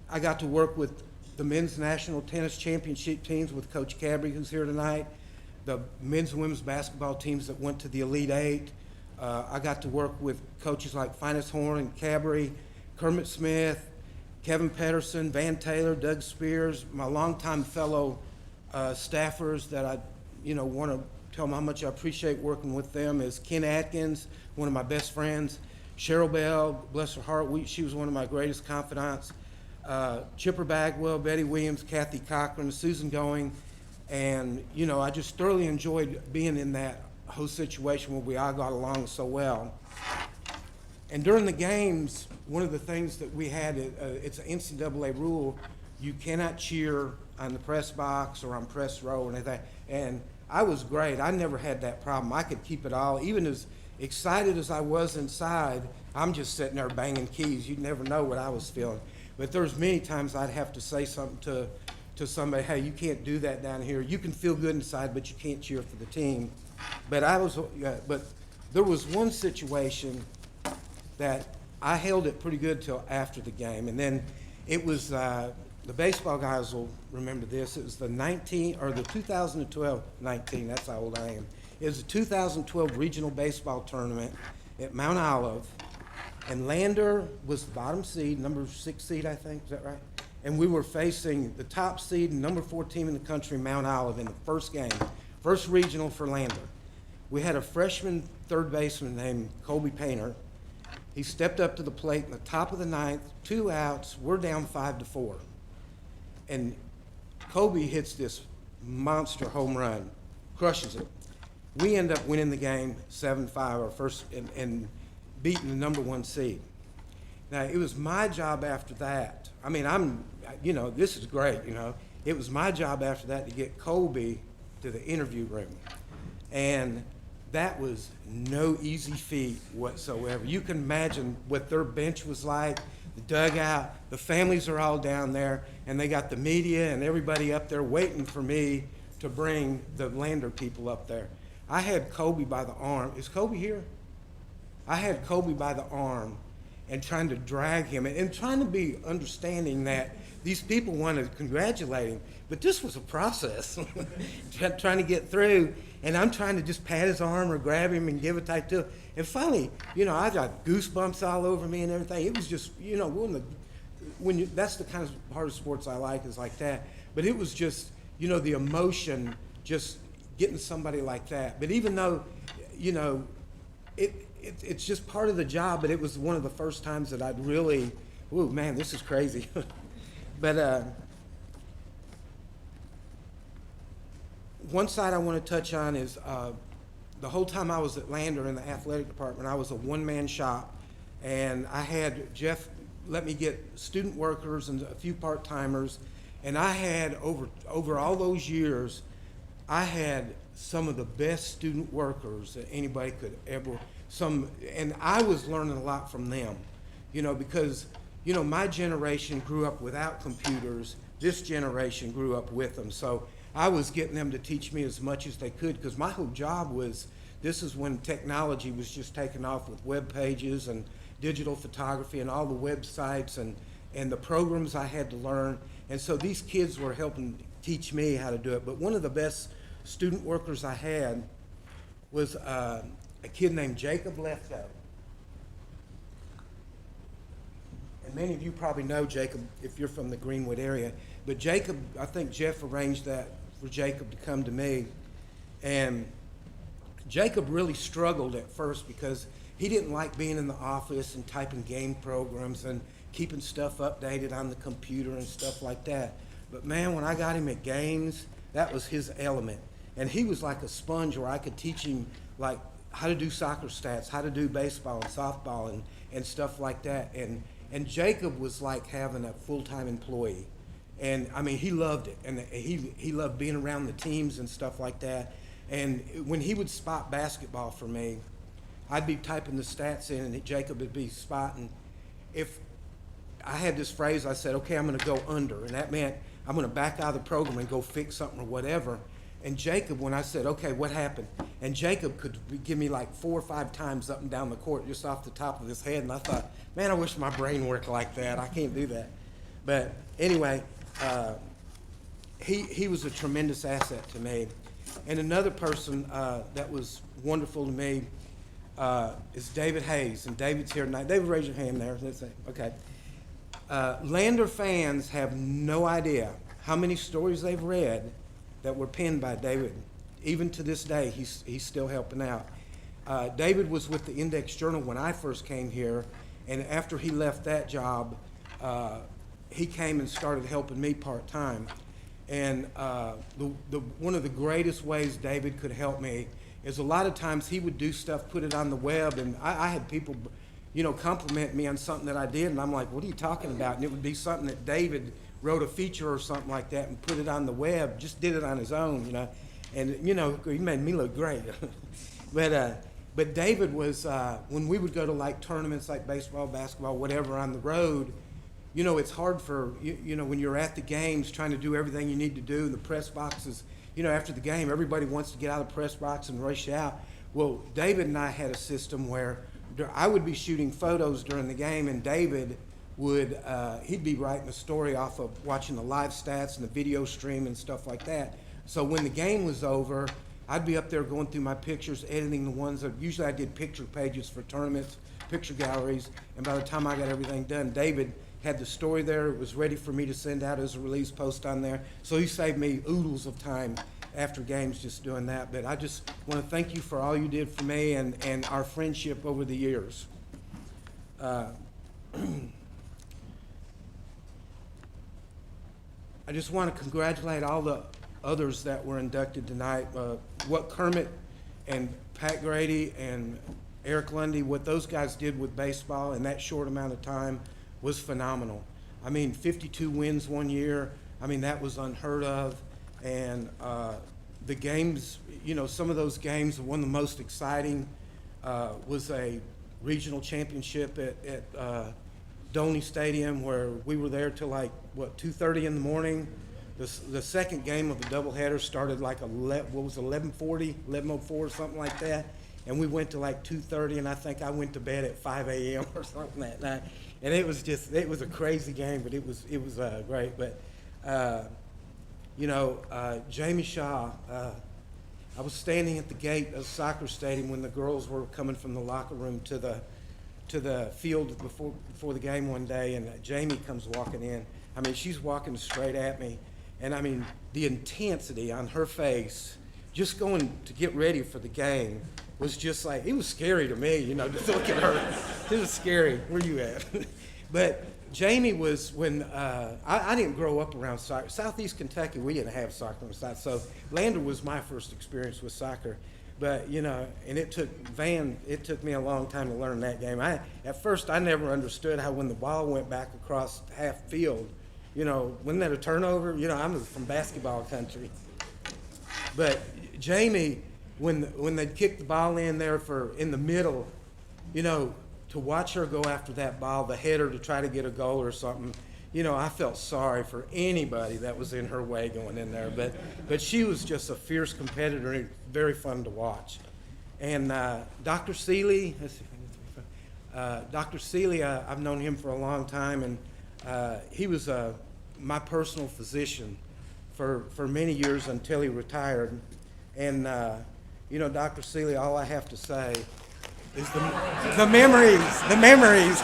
I got to work with the men's national tennis championship teams with Coach Cabry, who's here tonight, the men's and women's basketball teams that went to the Elite Eight. I got to work with coaches like Finest Horn and Cabry, Kermit Smith, Kevin Pedersen, Van Taylor, Doug Spears, my longtime fellow staffers that I, want to tell them how much I appreciate working with them is Ken Atkins, one of my best friends, Cheryl Bell, bless her heart, she was one of my greatest confidants, Chipper Bagwell, Betty Williams, Kathy Cochran, Susan Going, and, I just thoroughly enjoyed being in that whole situation where we all got along so well. And during the games, one of the things that we had, it's an NCAA rule, you cannot cheer on the press box or on press row and anything. And I was great. I never had that problem. I could keep it all. Even as excited as I was inside, I'm just sitting there banging keys. You'd never know what I was feeling. But there's many times I'd have to say something to somebody, hey, you can't do that down here. You can feel good inside, but you can't cheer for the team. But there was one situation that I held it pretty good till after the game. And then it was, the baseball guys will remember this, it was the 2012, that's how old I am. It was the 2012 regional baseball tournament at Mount Olive, and Lander was the bottom seed, number 6 seed, I think, is that right? And we were facing the top seed and number 4 team in the country, Mount Olive, in the first game, first regional for Lander. We had a freshman third baseman named Colby Painter. He stepped up to the plate in the top of the 9th, 2 outs, we're down 5-4. And Colby hits this monster home run, crushes it. We end up winning the game 7-5, our first, and beating the number 1 seed. Now, it was my job after that. I mean, this is great, It was my job after that to get Colby to the interview room. And that was no easy feat whatsoever. You can imagine what their bench was like, the dugout, the families are all down there, and they got the media and everybody up there waiting for me to bring the Lander people up there. I had Colby by the arm. Is Colby here? I had Colby by the arm and trying to drag him and trying to be understanding that these people wanted to congratulate him, but this was a process, trying to get through, and I'm trying to just pat his arm or grab him and give a tight to him. And finally, I got goosebumps all over me and everything. It was just, that's the kind of part of sports I like is like that. But it was just, the emotion, just getting somebody like that. But even though, it's just part of the job, but it was one of the first times that I'd really Ooh, man, this is crazy. But one side I want to touch on is the whole time I was at Lander in the athletic department, I was a one-man shop, and I had Jeff let me get student workers and a few part-timers, and I had over all those years, I had some of the best student workers that anybody could ever, and I was learning a lot from them, because, my generation grew up without computers. This generation grew up with them. So I was getting them to teach me as much as they could, because my whole job was, this is when technology was just taking off with web pages and digital photography and all the websites and the programs I had to learn. And so these kids were helping teach me how to do it. But one of the best student workers I had was a kid named Jacob Lefto. And many of you probably know Jacob if you're from the Greenwood area. But Jacob, I think Jeff arranged that for Jacob to come to me. And Jacob really struggled at first because he didn't like being in the office and typing game programs and keeping stuff updated on the computer and stuff like that. But man, when I got him at games, that was his element. And he was like a sponge where I could teach him like how to do soccer stats, how to do baseball and softball and stuff like that. And Jacob was like having a full-time employee. And I mean, he loved it. And he loved being around the teams and stuff like that. And when he would spot basketball for me, I'd be typing the stats in and Jacob would be spotting. If I had this phrase, I said, okay, I'm going to go under. And that meant I'm going to back out of the program and go fix something or whatever. And Jacob, when I said, okay, what happened? And Jacob could give me like 4 or 5 times up and down the court just off the top of his head. And I thought, man, I wish my brain worked like that. I can't do that. But anyway, he was a tremendous asset to me. And another person that was wonderful to me is David Hayes. And David's here tonight. David, raise your hand there. Let's say, okay. Lander fans have no idea how many stories they've read that were penned by David. Even to this day, he's still helping out. David was with the Index Journal when I first came here, and after he left that job, he came and started helping me part-time. And one of the greatest ways David could help me is a lot of times he would do stuff, put it on the web, and I had people, compliment me on something that I did, and I'm like, what are you talking about? And it would be something that David wrote a feature or something like that and put it on the web, just did it on his own, And, he made me look great. But David was, when we would go to like tournaments like baseball, basketball, whatever on the road, it's hard for, when you're at the games trying to do everything you need to do, and the press boxes, after the game, everybody wants to get out of the press box and rush out. Well, David and I had a system where I would be shooting photos during the game, and David would, he'd be writing a story off of watching the live stats and the video stream and stuff like that. So when the game was over, I'd be up there going through my pictures, editing the ones that, usually I did picture pages for tournaments, picture galleries, and by the time I got everything done, David had the story there. It was ready for me to send out as a release post on there. So he saved me oodles of time after games just doing that. But I just want to thank you for all you did for me and our friendship over the years. I just want to congratulate all the others that were inducted tonight. What Kermit and Pat Grady and Eric Lundy, what those guys did with baseball in that short amount of time was phenomenal. I mean, 52 wins one year. I mean, that was unheard of. And the games, some of those games, one of the most exciting was a regional championship at Doney Stadium, where we were there till like, 2:30 in the morning. The second game of the doubleheader started like 11:40, 11:04, something like that. And we went to like 2:30, and I think I went to bed at 5 a.m. or something that night. And it was a crazy game, but it was great. But, Jamie Shaw, I was standing at the gate of the soccer stadium when the girls were coming from the locker room to the field before the game one day, and Jamie comes walking in. I mean, she's walking straight at me, and I mean, the intensity on her face, just going to get ready for the game, was just like, it was scary to me, just look at her. It was scary. Where you at? But Jamie was when I didn't grow up around soccer. Southeast Kentucky, we didn't have soccer on the side, so Lander was my first experience with soccer. But and it took me a long time to learn that game. At first I never understood how when the ball went back across half field, wasn't that a turnover? I'm from basketball country. But Jamie, when they'd kick the ball in there in the middle, to watch her go after that ball, the header to try to get a goal or something, I felt sorry for anybody that was in her way going in there. But she was just a fierce competitor and very fun to watch. And Dr. Seeley, I've known him for a long time, and he was my personal physician for many years until he retired. And Dr. Seeley, all I have to say is the memories.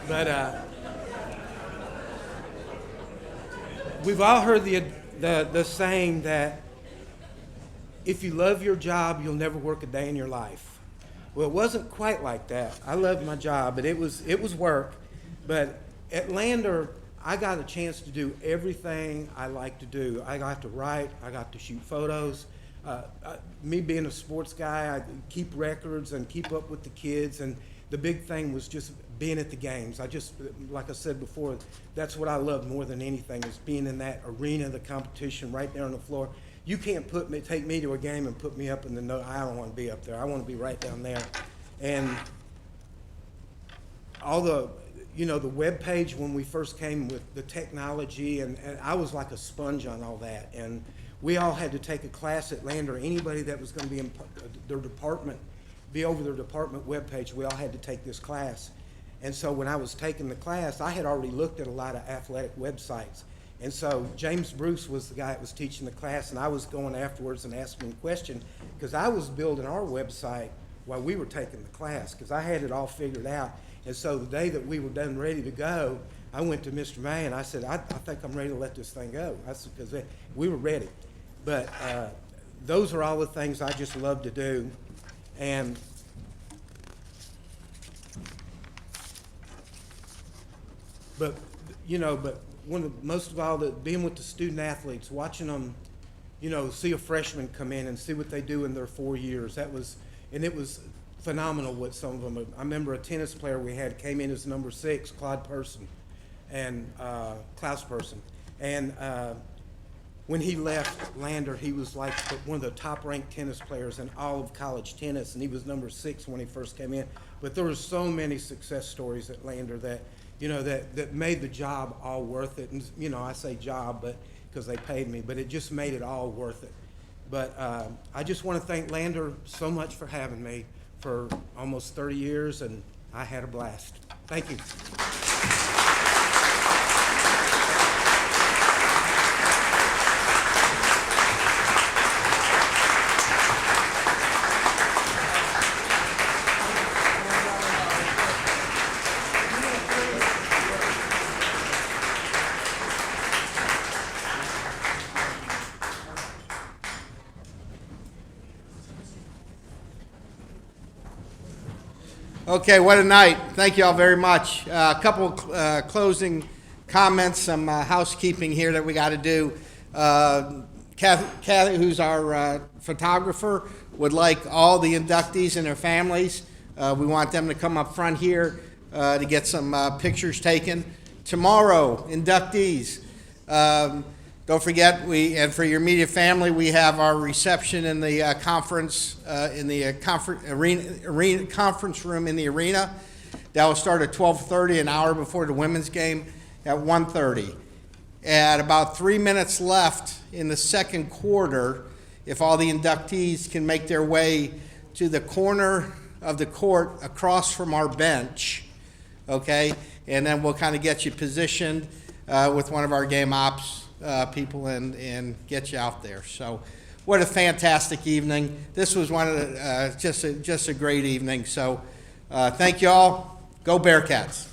But we've all heard the saying that if you love your job, you'll never work a day in your life. Well, it wasn't quite like that. I loved my job, but it was work. But at Lander, I got a chance to do everything I like to do. I got to write. I got to shoot photos. Me being a sports guy, I keep records and keep up with the kids. And the big thing was just being at the games. Like I said before, that's what I love more than anything, is being in that arena, the competition, right there on the floor. You can't take me to a game and put me up in the note. I don't want to be up there. I want to be right down there. And all the web page when we first came with the technology, and I was like a sponge on all that. And we all had to take a class at Lander. Anybody that was going to be in their department, be over their department web page, we all had to take this class. And so when I was taking the class, I had already looked at a lot of athletic websites. And so James Bruce was the guy that was teaching the class, and I was going afterwards and asking him a question, because I was building our website while we were taking the class, because I had it all figured out. And so the day that we were done ready to go, I went to Mr. May and I said, I think I'm ready to let this thing go. Because we were ready. But those are all the things I just love to do. And but most of all, being with the student athletes, watching them, see a freshman come in and see what they do in their 4 years. It was phenomenal what some of them. I remember a tennis player we had came in as number 6, Klaus Person, and when he left Lander, he was like one of the top-ranked tennis players in all of college tennis, and he was number 6 when he first came in. But there were so many success stories at Lander that that made the job all worth it. And I say job, but because they paid me, but it just made it all worth it. But I just want to thank Lander so much for having me for almost 30 years, and I had a blast. Thank you. Okay, what a night. Thank you all very much. A couple closing comments, some housekeeping here that we got to do. Kathy, who's our photographer, would like all the inductees and their families. We want them to come up front here to get some pictures taken. Tomorrow, inductees. Don't forget, and for your immediate family, we have our reception in the conference room in the arena. That will start at 12:30, an hour before the women's game at 1:30. At about 3 minutes left in the second quarter, if all the inductees can make their way to the corner of the court across from our bench, okay, and then we'll kind of get you positioned with one of our game ops people and get you out there. So what a fantastic evening. This was one of the, just a great evening. So thank you all. Go Bearcats.